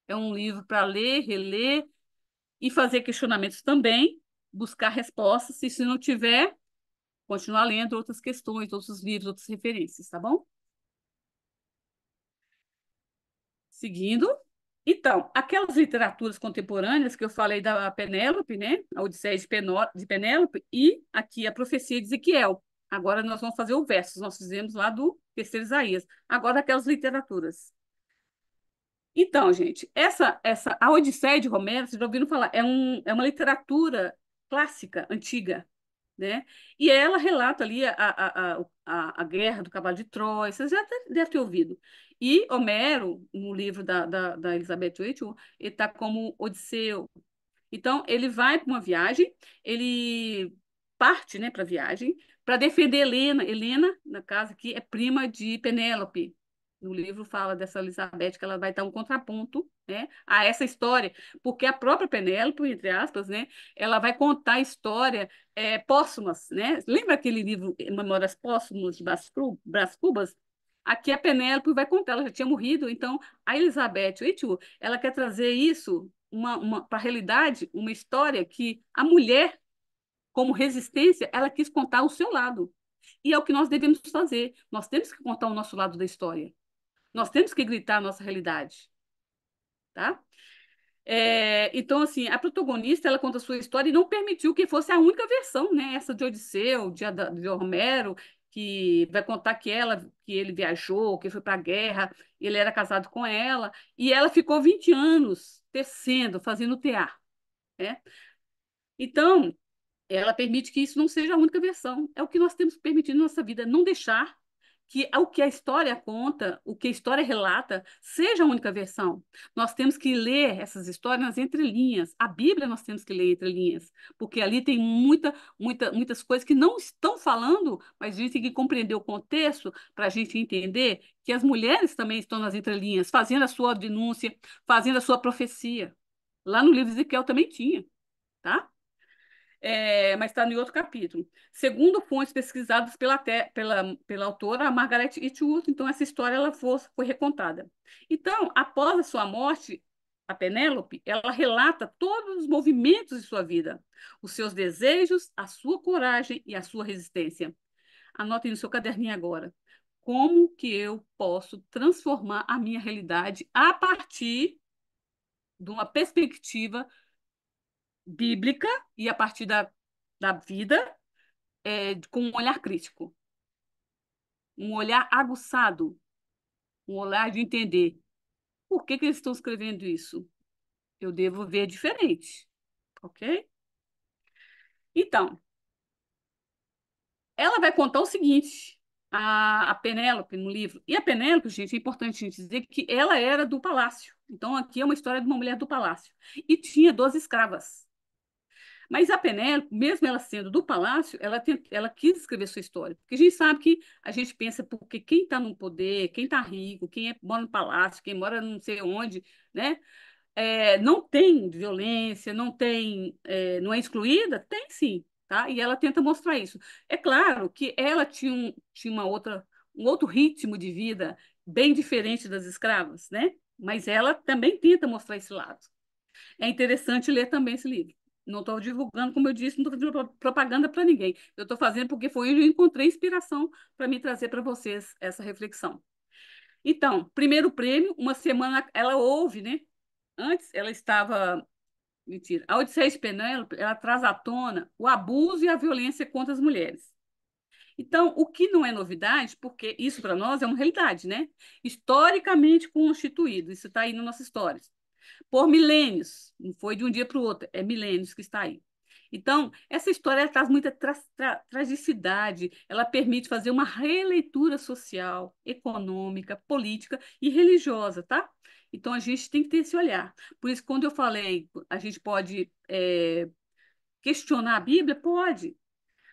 É um livro para ler, reler e fazer questionamentos também, buscar respostas. E se não tiver, continuar lendo outras questões, outros livros, outras referências, tá bom? Seguindo. Então, aquelas literaturas contemporâneas que eu falei da Penélope, né? A Odisseia de Penélope e aqui a profecia de Ezequiel. Agora nós vamos fazer o verso, nós fizemos lá do terceiro Isaías. Agora aquelas literaturas. Então, gente, a Odisseia de Homero, vocês já ouviram falar, é uma literatura clássica, antiga, né? E ela relata ali a guerra do cavalo de Troia, vocês já devem ter ouvido. E Homero, no livro da Elizabeth Whitwell, ele está como Odisseu. Então, ele vai para uma viagem, ele parte, né, para a viagem, para defender Helena, na casa que é prima de Penélope, No livro fala dessa Elizabeth, que ela vai dar um contraponto, né, a essa história, porque a própria Penélope, entre aspas, né, ela vai contar a história póstumas, né? Lembra aquele livro Memórias Póstumas de Brás Cubas? Aqui a Penélope vai contar, ela já tinha morrido, então a Elizabeth Whitworth, ela quer trazer isso para a realidade, uma história que a mulher, como resistência, ela quis contar o seu lado. E é o que nós devemos fazer. Nós temos que contar o nosso lado da história. Nós temos que gritar a nossa realidade, tá? Então, assim, a protagonista, ela conta a sua história e não permitiu que fosse a única versão, né? Essa de Odisseu, de Homero, que vai contar que ele viajou, que foi para a guerra, ele era casado com ela, e ela ficou 20 anos tecendo, fazendo tear, né? Então, ela permite que isso não seja a única versão. É o que nós temos que permitir na nossa vida, não deixar que o que a história conta, o que a história relata, seja a única versão. Nós temos que ler essas histórias nas entrelinhas. A Bíblia nós temos que ler entre linhas, porque ali tem muitas coisas que não estão falando, mas a gente tem que compreender o contexto para a gente entender que as mulheres também estão nas entrelinhas, fazendo a sua denúncia, fazendo a sua profecia. Lá no livro de Ezequiel também tinha, tá? Mas está em outro capítulo. Segundo fontes pesquisadas pela autora Margaret Atwood, então essa história foi recontada. Então, após a sua morte, a Penélope, ela relata todos os movimentos de sua vida, os seus desejos, a sua coragem e a sua resistência. Anote no seu caderninho agora. Como que eu posso transformar a minha realidade a partir de uma perspectiva bíblica e a partir da vida com um olhar crítico, um olhar aguçado, um olhar de entender por que eles estão escrevendo isso. Eu devo ver diferente, ok? Então, ela vai contar o seguinte, a Penélope no livro. E a Penélope, gente, é importante a gente dizer que ela era do palácio. Então, aqui é uma história de uma mulher do palácio. E tinha 12 escravas. Mas a Penélope, mesmo ela sendo do palácio, ela quis escrever sua história. Porque a gente sabe que a gente pensa, porque quem está no poder, quem está rico, mora no palácio, quem mora não sei onde, né? Não tem violência, não é excluída? Tem sim, tá? E ela tenta mostrar isso. É claro que ela tinha um outro ritmo de vida bem diferente das escravas, né? Mas ela também tenta mostrar esse lado. É interessante ler também esse livro. Não estou divulgando, como eu disse, não estou fazendo propaganda para ninguém. Eu estou fazendo porque foi onde eu encontrei inspiração para me trazer para vocês essa reflexão. Então, primeiro prêmio, uma semana ela ouve, né? Antes ela estava. Mentira. A Odisseia de Penélope, ela traz à tona o abuso e a violência contra as mulheres. Então, o que não é novidade, porque isso para nós é uma realidade, né? Historicamente constituído, isso está aí na nossa história por milênios, não foi de um dia para o outro, é milênios que está aí. Então, essa história ela traz muita tragicidade, ela permite fazer uma releitura social, econômica, política e religiosa, tá? Então, a gente tem que ter esse olhar. Por isso, quando eu falei, a gente pode questionar a Bíblia? Pode.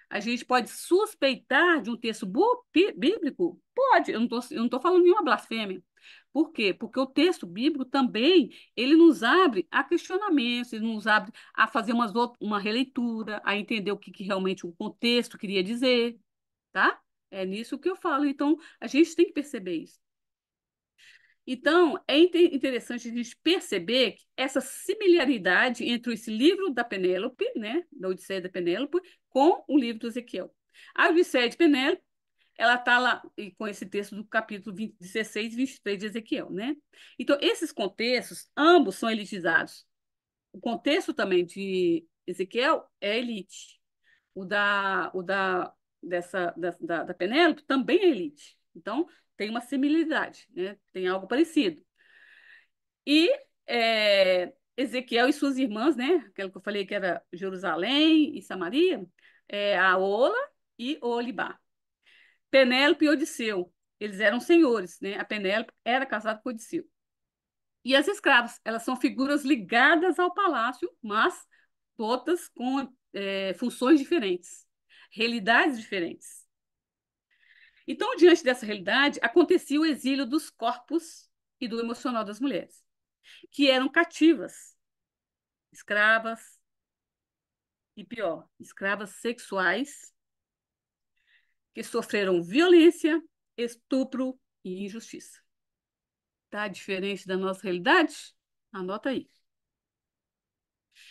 A gente pode suspeitar de um texto bíblico? Pode, eu não tô falando nenhuma blasfêmia. Por quê? Porque o texto bíblico também, ele nos abre a questionamentos, ele nos abre a fazer uma releitura, a entender o que realmente o contexto queria dizer, tá? É nisso que eu falo. Então, a gente tem que perceber isso. Então, é interessante a gente perceber essa similaridade entre esse livro da Penélope, né, da Odisseia da Penélope, com o livro do Ezequiel. A Odisseia de Penélope, ela está lá com esse texto do capítulo 16 e 23 de Ezequiel, né? Então, esses contextos, ambos são elitizados. O contexto também de Ezequiel é elite. O da Penélope também é elite. Então, tem uma similaridade, né? Tem algo parecido. E Ezequiel e suas irmãs, né? Aquela que eu falei que era Jerusalém e Samaria, a Ola e Olibá. Penélope e Odisseu, eles eram senhores, né? A Penélope era casada com Odisseu. E as escravas, elas são figuras ligadas ao palácio, mas todas com funções diferentes, realidades diferentes. Então, diante dessa realidade, acontecia o exílio dos corpos e do emocional das mulheres, que eram cativas, escravas e pior, escravas sexuais, que sofreram violência, estupro e injustiça. Tá diferente da nossa realidade? Anota aí.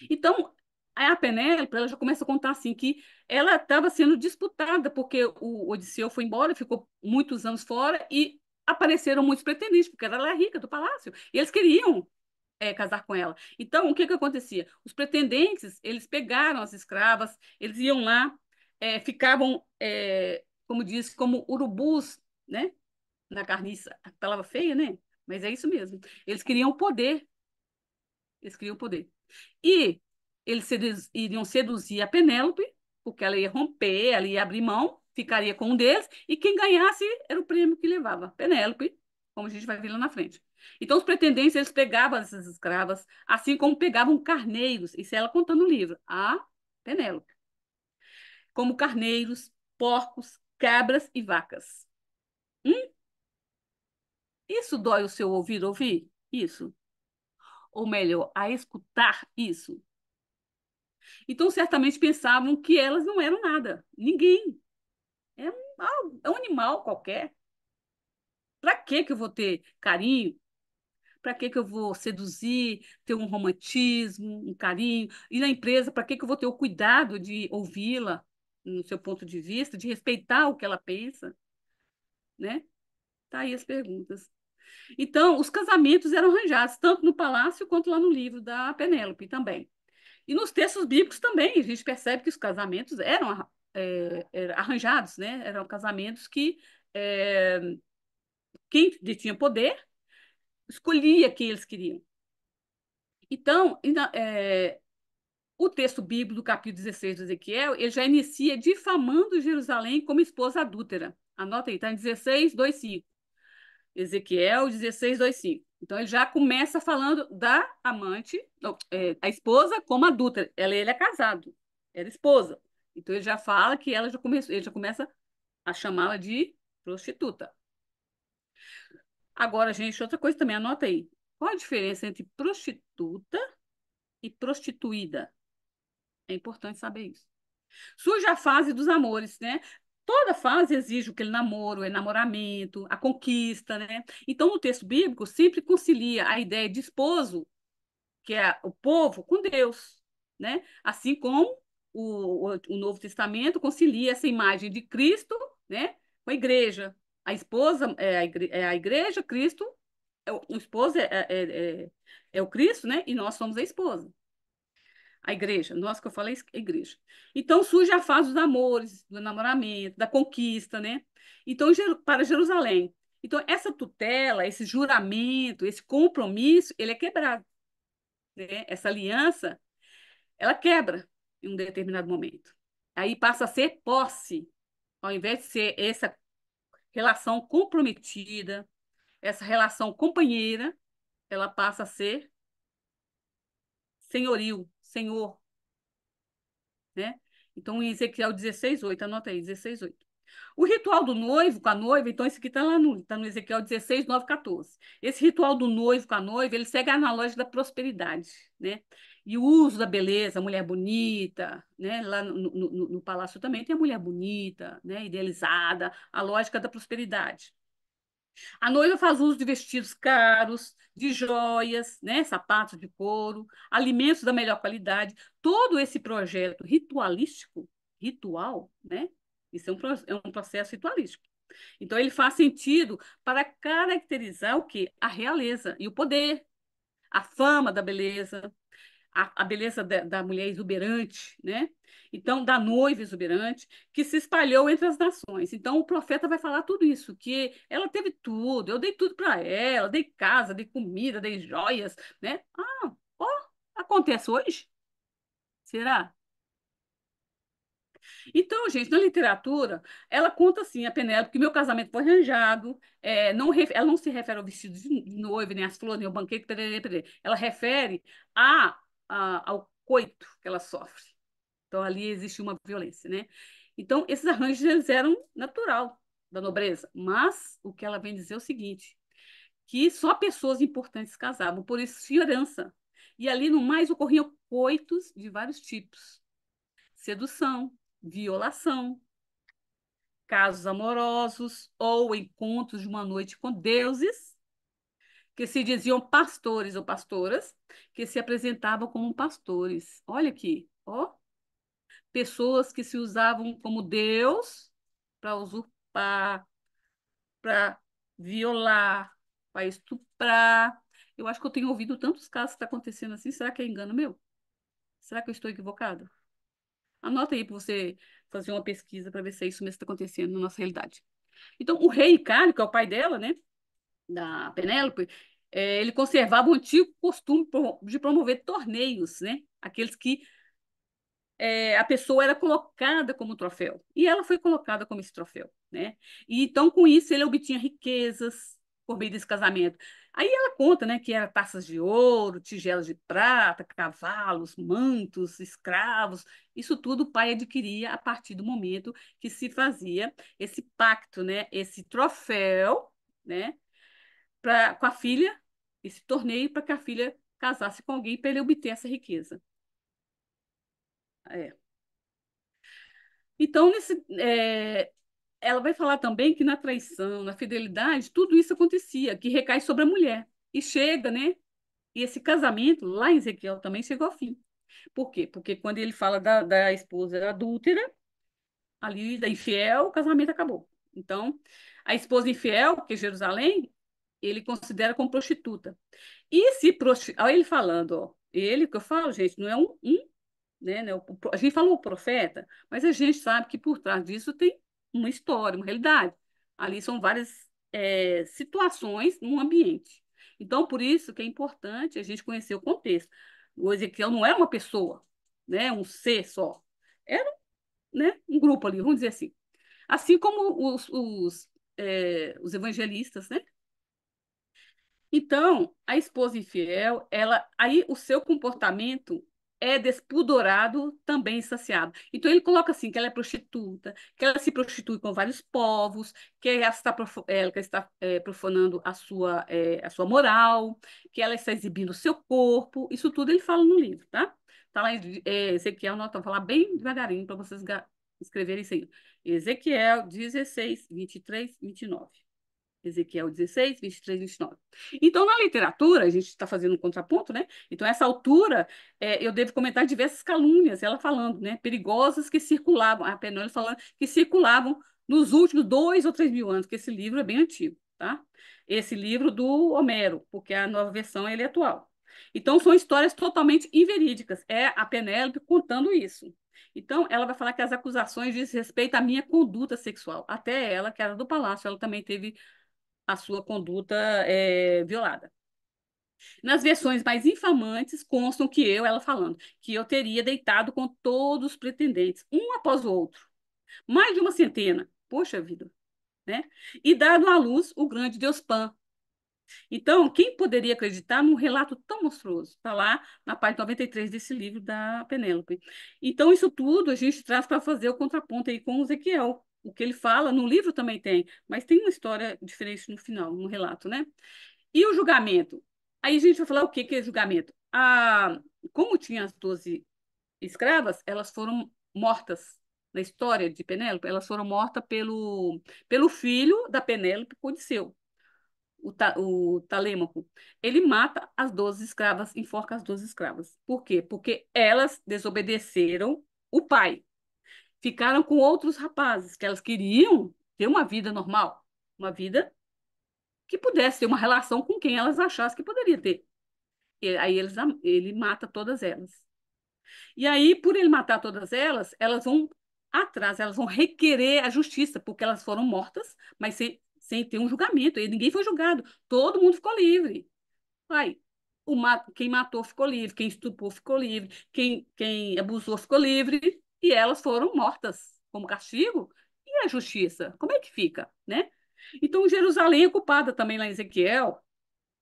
Então, a Penélope, ela já começa a contar assim que ela estava sendo disputada porque o Odisseu foi embora, ficou muitos anos fora e apareceram muitos pretendentes, porque ela era rica do palácio, e eles queriam casar com ela. Então, o que que acontecia? Os pretendentes, eles pegaram as escravas, eles iam lá, ficavam, como diz, como urubus, né? Na carniça. A palavra feia, né? Mas é isso mesmo. Eles queriam poder. Eles queriam poder. E eles iriam seduzir a Penélope, porque ela ia romper, ela ia abrir mão, ficaria com um deles, e quem ganhasse era o prêmio que levava. Penélope, como a gente vai ver lá na frente. Então, os pretendentes, eles pegavam essas escravas, assim como pegavam carneiros, isso ela contando no livro, a Penélope, como carneiros, porcos, cabras e vacas. Hum? Isso dói o seu ouvido ouvir? Isso. Ou melhor, a escutar isso. Então, certamente pensavam que elas não eram nada, ninguém. É um animal qualquer. Para que que eu vou ter carinho? Para que que eu vou seduzir, ter um romantismo, um carinho? E na empresa, para que que eu vou ter o cuidado de ouvi-la no seu ponto de vista, de respeitar o que ela pensa, né? Tá aí as perguntas. Então, os casamentos eram arranjados tanto no palácio quanto lá no livro da Penélope também. E nos textos bíblicos também, a gente percebe que os casamentos eram arranjados, né? Eram casamentos que é, quem detinha poder escolhia quem eles queriam. Então, o texto bíblico do capítulo 16 do Ezequiel, ele já inicia difamando Jerusalém como esposa adúltera. Anota aí, está em 16, 2, 5. Ezequiel 16, 2, 5. Então, ele já começa falando da amante, não, a esposa como adúltera. Ele é casado, era esposa. Então, ele já fala que ele já começa a chamá-la de prostituta. Agora, gente, outra coisa também, anota aí. Qual a diferença entre prostituta e prostituída? É importante saber isso. Surge a fase dos amores, né? Toda fase exige aquele namoro, o enamoramento, a conquista, né? Então, no texto bíblico, sempre concilia a ideia de esposo, que é o povo, com Deus, né? Assim como o Novo Testamento concilia essa imagem de Cristo, né, com a igreja. A esposa é a igreja, Cristo, o esposo é o Cristo, né? E nós somos a esposa. A igreja, nós que eu falei, a igreja. Então surge a fase dos amores, do namoramento, da conquista, né? Então, para Jerusalém. Então, essa tutela, esse juramento, esse compromisso, ele é quebrado, né? Essa aliança, ela quebra em um determinado momento. Aí passa a ser posse, ao invés de ser essa relação comprometida, essa relação companheira, ela passa a ser senhorio, senhor, né? Então, em Ezequiel 16:8, anota aí, 16:8. O ritual do noivo com a noiva, então, esse aqui está lá no Ezequiel 16, 9, 14. Esse ritual do noivo com a noiva, ele segue a analógica da prosperidade, né? E o uso da beleza, a mulher bonita, né? Lá no palácio também tem a mulher bonita, né? Idealizada, a lógica da prosperidade. A noiva faz uso de vestidos caros, de joias, né? Sapatos de couro, alimentos da melhor qualidade. Todo esse projeto ritualístico, ritual, né? Isso é um processo ritualístico. Então, ele faz sentido para caracterizar o quê? A realeza e o poder, a fama da beleza, a beleza da mulher exuberante, né? Então, da noiva exuberante, que se espalhou entre as nações. Então, o profeta vai falar tudo isso, que ela teve tudo, eu dei tudo para ela, dei casa, dei comida, dei joias, né? Ah, ó, acontece hoje? Será? Então, gente, na literatura, ela conta assim, a Penélope, que meu casamento foi arranjado, ela não se refere ao vestido de noiva, nem às flores, nem ao banquete, perere, perere. Ela refere ao coito que ela sofre. Então, ali existe uma violência, né? Então, esses arranjos, eles eram natural. da nobreza. Mas o que ela vem dizer é o seguinte, que só pessoas importantes casavam, por isso fiança. E ali no mais ocorriam coitos de vários tipos: sedução, violação, casos amorosos ou encontros de uma noite com deuses que se diziam pastores ou pastoras, que se apresentavam como pastores. Olha aqui, ó, pessoas que se usavam como Deus para usurpar, para violar, para estuprar. Eu acho que eu tenho ouvido tantos casos que está acontecendo assim. Será que é engano meu? Será que eu estou equivocada? Anota aí para você fazer uma pesquisa para ver se é isso mesmo que está acontecendo na nossa realidade. Então, o rei Icário, que é o pai dela, né, da Penélope, ele conservava o antigo costume de promover torneios, né? Aqueles que a pessoa era colocada como troféu. E ela foi colocada como esse troféu, né? E então, com isso, ele obtinha riquezas por meio desse casamento. Aí ela conta, né, que era taças de ouro, tigelas de prata, cavalos, mantos, escravos. Isso tudo o pai adquiria a partir do momento que se fazia esse pacto, né, esse troféu, né, com a filha, esse torneio para que a filha casasse com alguém para ele obter essa riqueza. É. Então, ela vai falar também que na traição, na fidelidade, tudo isso acontecia, que recai sobre a mulher. E chega, né? E esse casamento, lá em Ezequiel, também chegou ao fim. Por quê? Porque quando ele fala da esposa adúltera, ali da infiel, o casamento acabou. Então, a esposa infiel, que é Jerusalém, ele considera como prostituta. E se prostitui... Olha ele falando, ó. Ele, que eu falo, gente, não é né? A gente falou o profeta, mas a gente sabe que por trás disso tem uma história, uma realidade. Ali são várias situações num ambiente. Então, por isso que é importante a gente conhecer o contexto. O Ezequiel não era uma pessoa, né? Um ser só. Era, né, um grupo ali, vamos dizer assim. Assim como os evangelistas, né? Então, a esposa infiel, aí o seu comportamento é despudorado, também saciado. Então, ele coloca assim, que ela é prostituta, que ela se prostitui com vários povos, que ela está profanando a sua moral, que ela está exibindo o seu corpo. Isso tudo ele fala no livro, tá? Tá lá em Ezequiel, nós vamos falar bem devagarinho para vocês escreverem isso aí. Ezequiel 16, 23, 29. Ezequiel 16, 23, 29. Então, na literatura, a gente está fazendo um contraponto, né? Então, essa altura, eu devo comentar diversas calúnias, ela falando, né? Perigosas que circulavam, a Penólia falando que circulavam nos últimos 2 ou 3 mil anos, que esse livro é bem antigo, tá? Esse livro do Homero, porque a nova versão ele é atual. Então, são histórias totalmente inverídicas. É a Penélope contando isso. Então, ela vai falar que as acusações dizem respeito à minha conduta sexual. Até ela, que era do palácio, ela também teve a sua conduta violada. Nas versões mais infamantes, constam que ela falando, que eu teria deitado com todos os pretendentes, um após o outro, mais de uma centena, poxa vida, né? E dado à luz o grande Deus Pan. Então, quem poderia acreditar num relato tão monstruoso? Está lá na página 93 desse livro da Penélope. Então, isso tudo a gente traz para fazer o contraponto aí com o Ezequiel. O que ele fala, no livro também tem, mas tem uma história diferente no final, no relato, né? E o julgamento? Aí a gente vai falar o que que é julgamento. Como tinha as 12 escravas, elas foram mortas na história de Penélope, elas foram mortas pelo filho da Penélope, Odisseu, o Talêmaco. Ele mata as 12 escravas, enforca as 12 escravas. Por quê? Porque elas desobedeceram o pai. Ficaram com outros rapazes, que elas queriam ter uma vida normal, uma vida que pudesse ter uma relação com quem elas achassem que poderia ter. E aí ele mata todas elas. E aí, por ele matar todas elas, elas vão atrás, elas vão requerer a justiça, porque elas foram mortas, mas sem ter um julgamento. E ninguém foi julgado. Todo mundo ficou livre. Ai, quem matou ficou livre, quem estuprou ficou livre, quem abusou ficou livre, e elas foram mortas como castigo. E a justiça? Como é que fica, né? Então, Jerusalém é culpada também lá em Ezequiel,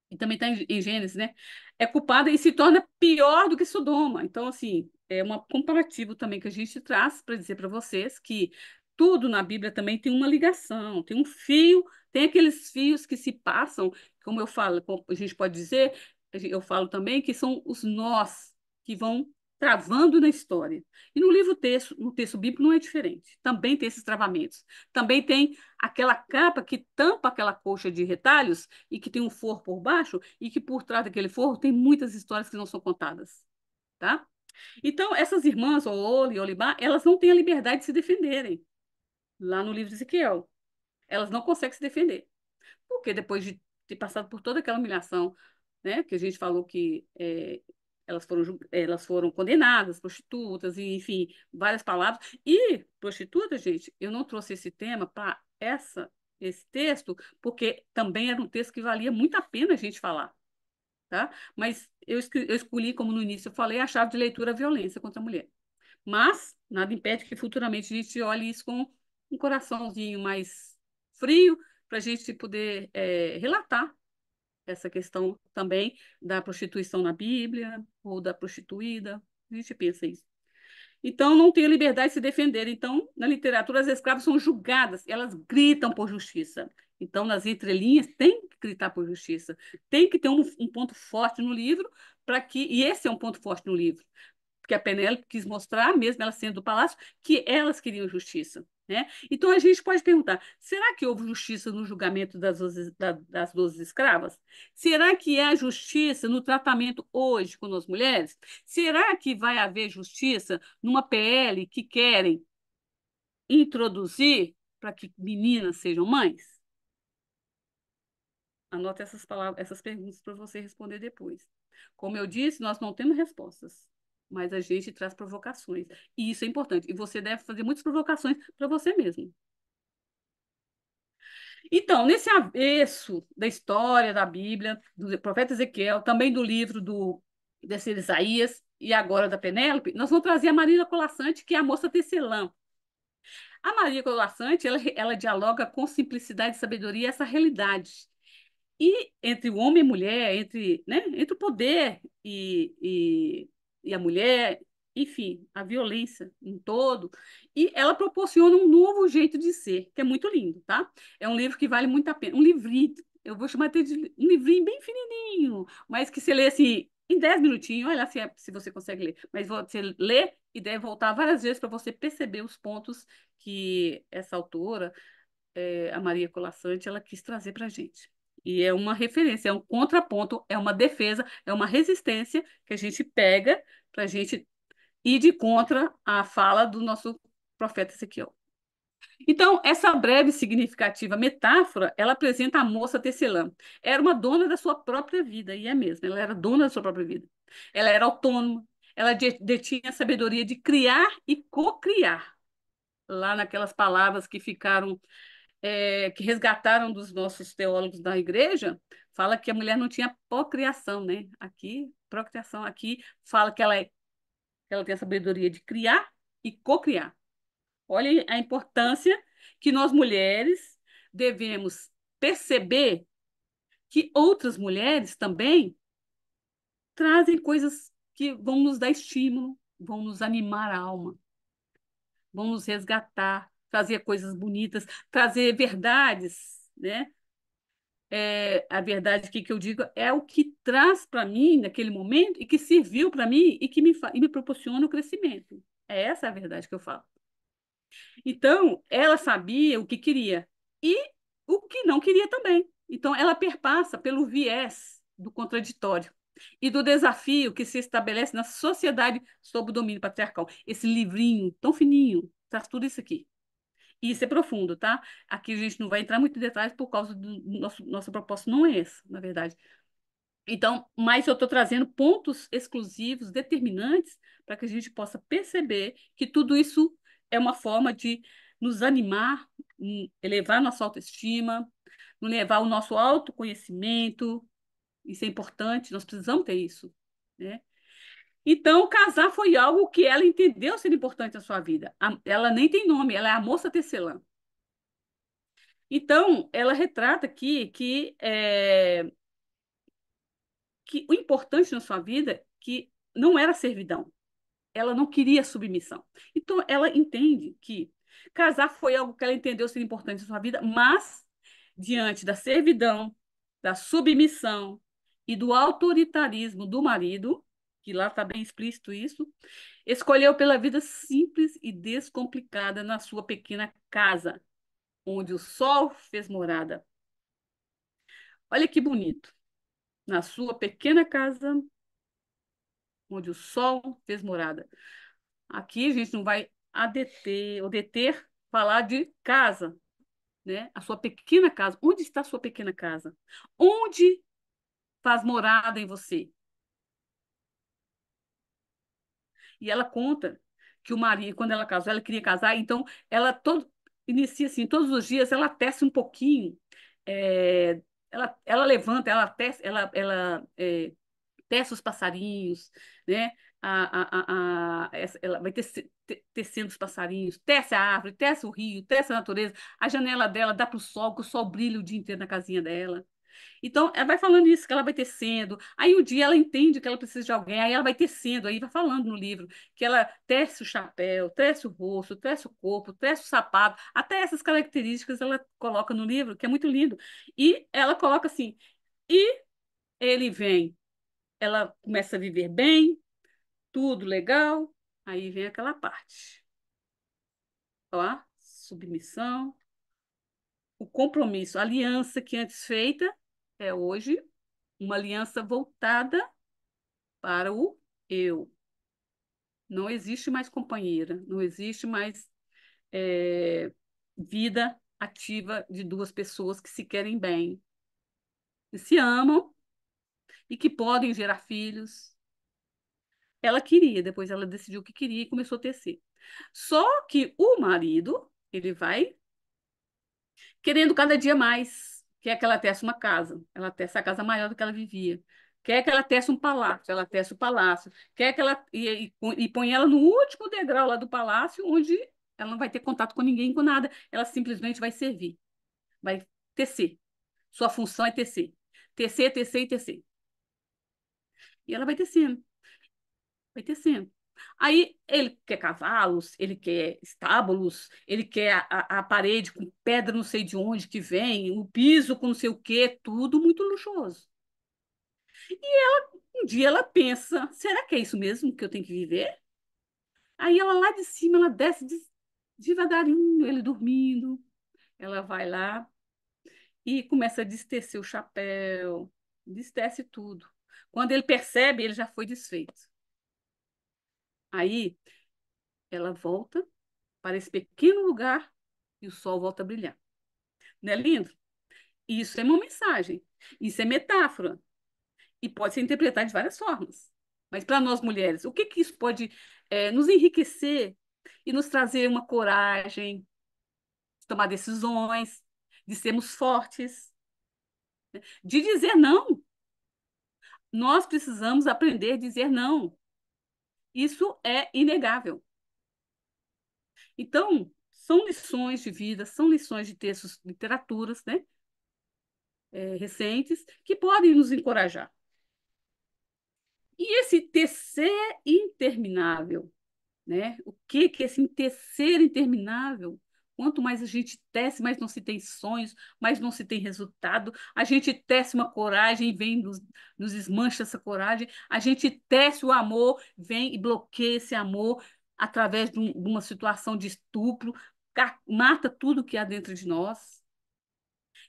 e também está em Gênesis, né? É culpada e se torna pior do que Sodoma. Então, assim, é um comparativo também que a gente traz para dizer para vocês que tudo na Bíblia também tem uma ligação, tem um fio, tem aqueles fios que se passam, como eu falo, como a gente pode dizer, eu falo também que são os nós que vão travando na história. E no livro texto, no texto bíblico não é diferente. Também tem esses travamentos. Também tem aquela capa que tampa aquela coxa de retalhos e que tem um forro por baixo e que por trás daquele forro tem muitas histórias que não são contadas, tá? Então, essas irmãs, Ooli e Olibá, elas não têm a liberdade de se defenderem lá no livro de Ezequiel. Elas não conseguem se defender. Porque depois de ter passado por toda aquela humilhação, né, que a gente falou que elas foram condenadas, prostitutas, e, enfim, várias palavras. E prostituta, gente, eu não trouxe esse tema para esse texto, porque também era um texto que valia muito a pena a gente falar. Tá? Mas eu escolhi, como no início eu falei, a chave de leitura a violência contra a mulher. Mas nada impede que futuramente a gente olhe isso com um coraçãozinho mais frio, para a gente poder relatar essa questão também da prostituição na Bíblia, ou da prostituída. A gente pensa isso. Então, não tem a liberdade de se defender. Então, na literatura, as escravas são julgadas, elas gritam por justiça. Então, nas entrelinhas, tem que gritar por justiça. Tem que ter um ponto forte no livro, para que. E esse é um ponto forte no livro, porque a Penélope quis mostrar, mesmo ela sendo do palácio, que elas queriam justiça. Né? Então a gente pode perguntar: será que houve justiça no julgamento das 12 escravas? Será que há justiça no tratamento hoje com as mulheres? Será que vai haver justiça numa PL que querem introduzir para que meninas sejam mães? Anota essas palavras, essas perguntas para você responder depois. Como eu disse, nós não temos respostas, mas a gente traz provocações. E isso é importante. E você deve fazer muitas provocações para você mesmo. Então, nesse avesso da história da Bíblia, do profeta Ezequiel, também do livro desse Isaías e agora da Penélope, nós vamos trazer a Maria Colassante, que é a moça tecelã. A Maria Colassante, ela dialoga com simplicidade e sabedoria essa realidade. E entre o homem e a mulher, entre o poder e a mulher, enfim, a violência em todo, e ela proporciona um novo jeito de ser, que é muito lindo, tá? É um livro que vale muito a pena. Um livrinho, eu vou chamar até de um livrinho bem fininho, mas que você lê assim, em 10 minutinhos, olha se você consegue ler. Mas você lê e deve voltar várias vezes para você perceber os pontos que essa autora, a Maria Colassante, ela quis trazer para a gente. E é uma referência, é um contraponto, é uma defesa, é uma resistência que a gente pega para a gente ir de contra a fala do nosso profeta Ezequiel. Então, essa breve e significativa metáfora, ela apresenta a moça tecelã. Era uma dona da sua própria vida, e é mesmo, ela era dona da sua própria vida. Ela era autônoma, ela detinha a sabedoria de criar e cocriar. Lá naquelas palavras que ficaram que resgataram dos nossos teólogos da igreja, fala que a mulher não tinha procriação, né? Aqui, procriação, aqui fala que ela tem a sabedoria de criar e cocriar. Olha a importância que nós mulheres devemos perceber que outras mulheres também trazem coisas que vão nos dar estímulo, vão nos animar a alma, vão nos resgatar, trazer coisas bonitas, trazer verdades, né? A verdade que eu digo é o que traz para mim naquele momento e que serviu para mim e que me proporciona o crescimento. É essa a verdade que eu falo. Então, ela sabia o que queria e o que não queria também. Então, ela perpassa pelo viés do contraditório e do desafio que se estabelece na sociedade sob o domínio patriarcal. Esse livrinho tão fininho traz tudo isso aqui. E isso é profundo, tá? Aqui a gente não vai entrar muito em detalhes por causa do nosso propósito não é esse, na verdade. Então, mas eu estou trazendo pontos exclusivos, determinantes, para que a gente possa perceber que tudo isso é uma forma de nos animar, elevar nossa autoestima, elevar o nosso autoconhecimento. Isso é importante, nós precisamos ter isso, né? Então, casar foi algo que ela entendeu ser importante na sua vida. Ela nem tem nome, ela é a moça tecelã. Então, ela retrata aqui que o importante na sua vida que não era servidão, ela não queria submissão. Então, ela entende que Casar foi algo que ela entendeu ser importante em sua vida, mas diante da servidão, da submissão e do autoritarismo do marido, que lá está bem explícito isso, escolheu pela vida simples e descomplicada na sua pequena casa, onde o sol fez morada. Olha que bonito. Na sua pequena casa, onde o sol fez morada. Aqui a gente não vai adeter ou deter falar de casa, né? A sua pequena casa. Onde está a sua pequena casa? Onde faz morada em você? E ela conta que o marido, quando ela casou, ela queria casar, então ela inicia assim, todos os dias ela tece um pouquinho, ela levanta, ela tece os passarinhos, né? Ela vai tecendo os passarinhos, tece a árvore, tece o rio, tece a natureza. A janela dela dá para o sol, que o sol brilha o dia inteiro na casinha dela. Então, ela vai falando isso, que ela vai tecendo. Aí, um dia, ela entende que ela precisa de alguém, aí ela vai tecendo, aí vai falando no livro que ela tece o chapéu, tece o rosto, tece o corpo, tece o sapato, até essas características ela coloca no livro, que é muito lindo. E ela coloca assim, e ele vem, ela começa a viver bem, tudo legal, aí vem aquela parte. Ó, submissão, o compromisso, a aliança que antes feita é hoje uma aliança voltada para o eu. Não existe mais companheira, não existe mais é, vida ativa de duas pessoas que se querem bem, que se amam e que podem gerar filhos. Ela queria, depois ela decidiu que queria e começou a tecer. Só que o marido, ele vai querendo cada dia mais. Quer que ela tece uma casa, ela tece a casa maior do que ela vivia. Quer que ela tece um palácio, ela tece o palácio. Quer que ela e põe ela no último degrau lá do palácio, onde ela não vai ter contato com ninguém, com nada. Ela simplesmente vai servir, vai tecer. Sua função é tecer. Tecer, tecer e tecer. E ela vai tecendo. Aí ele quer cavalos, ele quer estábulos, ele quer a parede com pedra não sei de onde que vem, o piso com não sei o quê, tudo muito luxuoso. Um dia ela pensa, será que é isso mesmo que eu tenho que viver? Aí ela lá de cima, ela desce devagarinho, ele dormindo, ela vai lá e começa a destecer o chapéu, destece tudo. Quando ele percebe, ele já foi desfeito. Aí ela volta para esse pequeno lugar e o sol volta a brilhar. Não é lindo? Isso é uma mensagem, isso é metáfora e pode ser interpretado de várias formas. Mas para nós mulheres, o que que isso pode nos enriquecer e nos trazer uma coragem de tomar decisões, de sermos fortes, de dizer não. Nós precisamos aprender a dizer não. Isso é inegável. Então, são lições de vida, são lições de textos, literaturas, né, recentes, que podem nos encorajar. E esse tecer interminável, né? O que que é esse tecer interminável? Quanto mais a gente tece, mais não se tem sonhos, mais não se tem resultado. A gente tece uma coragem e vem nos desmancha essa coragem. A gente tece o amor, vem e bloqueia esse amor através de uma situação de estupro, mata tudo que há dentro de nós.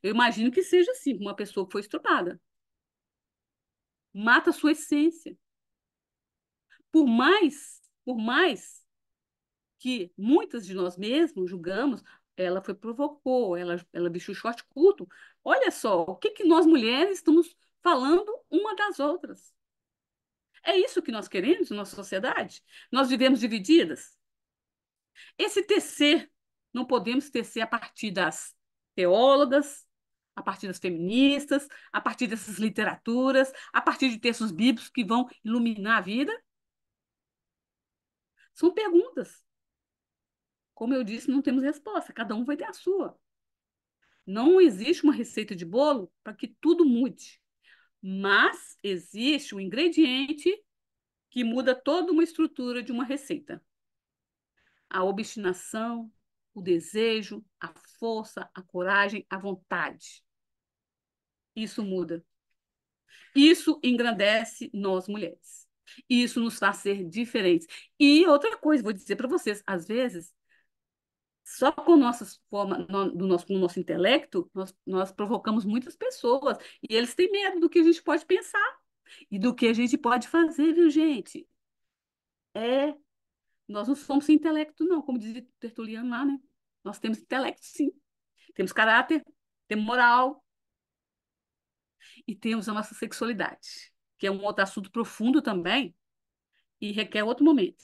Eu imagino que seja assim, uma pessoa que foi estuprada. Mata a sua essência. Por mais que muitas de nós mesmos julgamos, ela foi provocou, ela vestiu short curto. Olha só, o que que nós mulheres estamos falando uma das outras? É isso que nós queremos na nossa sociedade? Nós vivemos divididas? Esse tecer, não podemos tecer a partir das teólogas, a partir das feministas, a partir dessas literaturas, a partir de textos bíblicos que vão iluminar a vida? São perguntas. Como eu disse, não temos resposta, cada um vai ter a sua. Não existe uma receita de bolo para que tudo mude, mas existe um ingrediente que muda toda uma estrutura de uma receita: a obstinação, o desejo, a força, a coragem, a vontade. Isso muda. Isso engrandece nós mulheres. Isso nos faz ser diferentes. E outra coisa, vou dizer para vocês, às vezes, só com nossas formas, com o nosso intelecto, nós provocamos muitas pessoas. E eles têm medo do que a gente pode pensar e do que a gente pode fazer, viu, gente? É, nós não somos sem intelecto, não, como dizia Tertuliano lá, né? Nós temos intelecto, sim. Temos caráter, temos moral e temos a nossa sexualidade, que é um outro assunto profundo também e requer outro momento,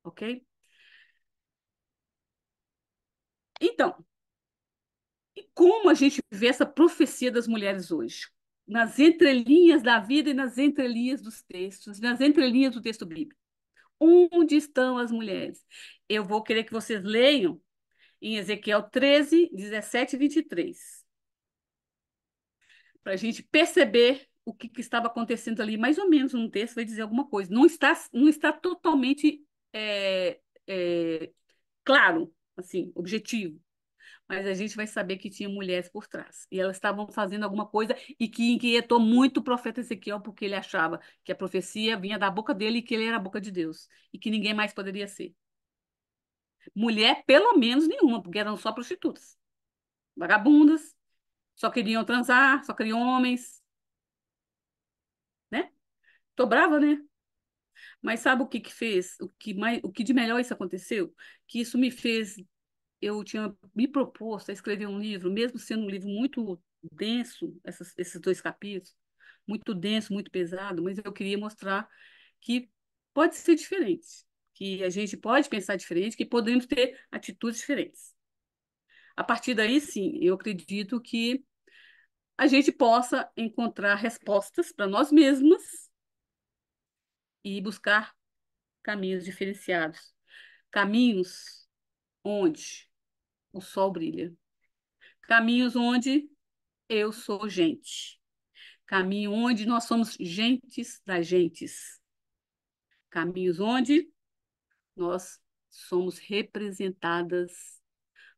ok? Então, e como a gente vê essa profecia das mulheres hoje? Nas entrelinhas da vida e nas entrelinhas dos textos, nas entrelinhas do texto bíblico. Onde estão as mulheres? Eu vou querer que vocês leiam em Ezequiel 13, 17 e 23, para a gente perceber o que estava acontecendo ali, mais ou menos no texto vai dizer alguma coisa. Não está totalmente é, é, claro, assim, objetivo, mas a gente vai saber que tinha mulheres por trás. E elas estavam fazendo alguma coisa e que inquietou muito o profeta Ezequiel, porque ele achava que a profecia vinha da boca dele e que ele era a boca de Deus, e que ninguém mais poderia ser. Mulher, pelo menos nenhuma, porque eram só prostitutas, vagabundas, só queriam transar, só queriam homens, né? Tô brava, né? Mas sabe o que que fez? O que de melhor isso aconteceu? Que isso me fez, eu tinha me proposto a escrever um livro, mesmo sendo um livro muito denso, esses dois capítulos, muito denso, muito pesado, mas eu queria mostrar que pode ser diferente, que a gente pode pensar diferente, que podemos ter atitudes diferentes. A partir daí, sim, eu acredito que a gente possa encontrar respostas para nós mesmas e buscar caminhos diferenciados. Caminhos onde o sol brilha. Caminhos onde eu sou gente. Caminho onde nós somos gentes das gentes. Caminhos onde nós somos representadas,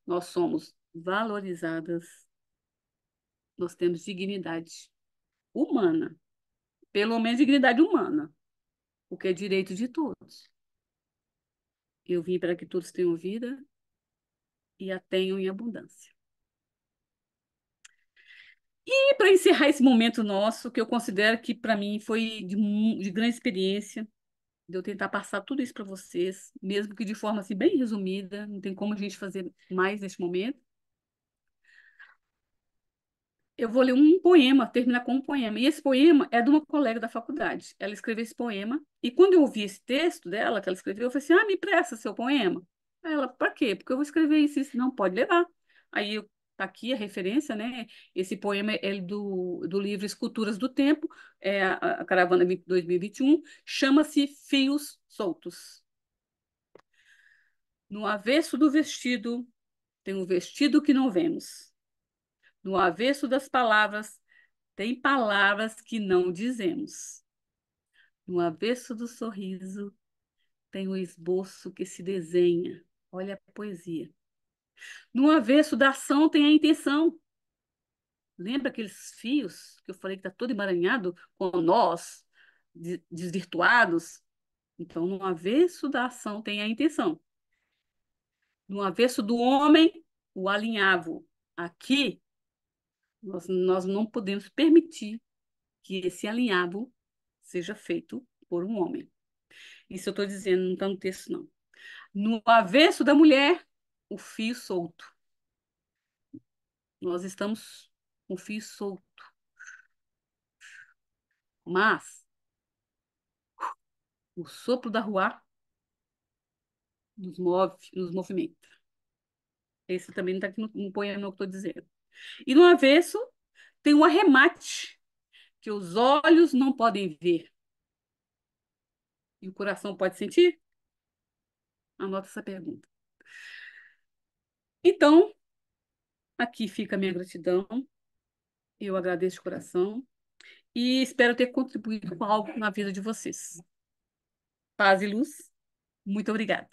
nós somos valorizadas, nós temos dignidade humana, pelo menos dignidade humana, o que é direito de todos. Eu vim para que todos tenham vida e a tenham em abundância. E para encerrar esse momento nosso, que eu considero que para mim foi de grande experiência, de eu tentar passar tudo isso para vocês, mesmo que de forma assim bem resumida, não tem como a gente fazer mais neste momento. Eu vou ler um poema, terminar com um poema. E esse poema é de uma colega da faculdade. Ela escreveu esse poema, e quando eu ouvi esse texto dela, que ela escreveu, eu falei assim: ah, me empresta seu poema. Aí ela, para quê? Porque eu vou escrever isso, isso não pode levar. Aí tá aqui a referência, né? Esse poema é do livro Esculturas do Tempo, é a Caravana 2021, chama-se Fios Soltos. No avesso do vestido, tem um vestido que não vemos. No avesso das palavras, tem palavras que não dizemos. No avesso do sorriso, tem o esboço que se desenha. Olha a poesia. No avesso da ação, tem a intenção. Lembra aqueles fios que eu falei que está todo emaranhado com nós, desvirtuados? Então, no avesso da ação, tem a intenção. No avesso do homem, o alinhavo. Aqui, nós não podemos permitir que esse alinhavo seja feito por um homem. Isso eu estou dizendo, não está no texto, não. No avesso da mulher, o fio solto. Nós estamos com o fio solto, mas o sopro da rua nos move, nos movimenta. Esse também não está aqui no poema que eu estou dizendo. E no avesso tem um arremate que os olhos não podem ver e o coração pode sentir? Anota essa pergunta. Então, aqui fica a minha gratidão. Eu agradeço de coração e espero ter contribuído com algo na vida de vocês. Paz e luz. Muito obrigada.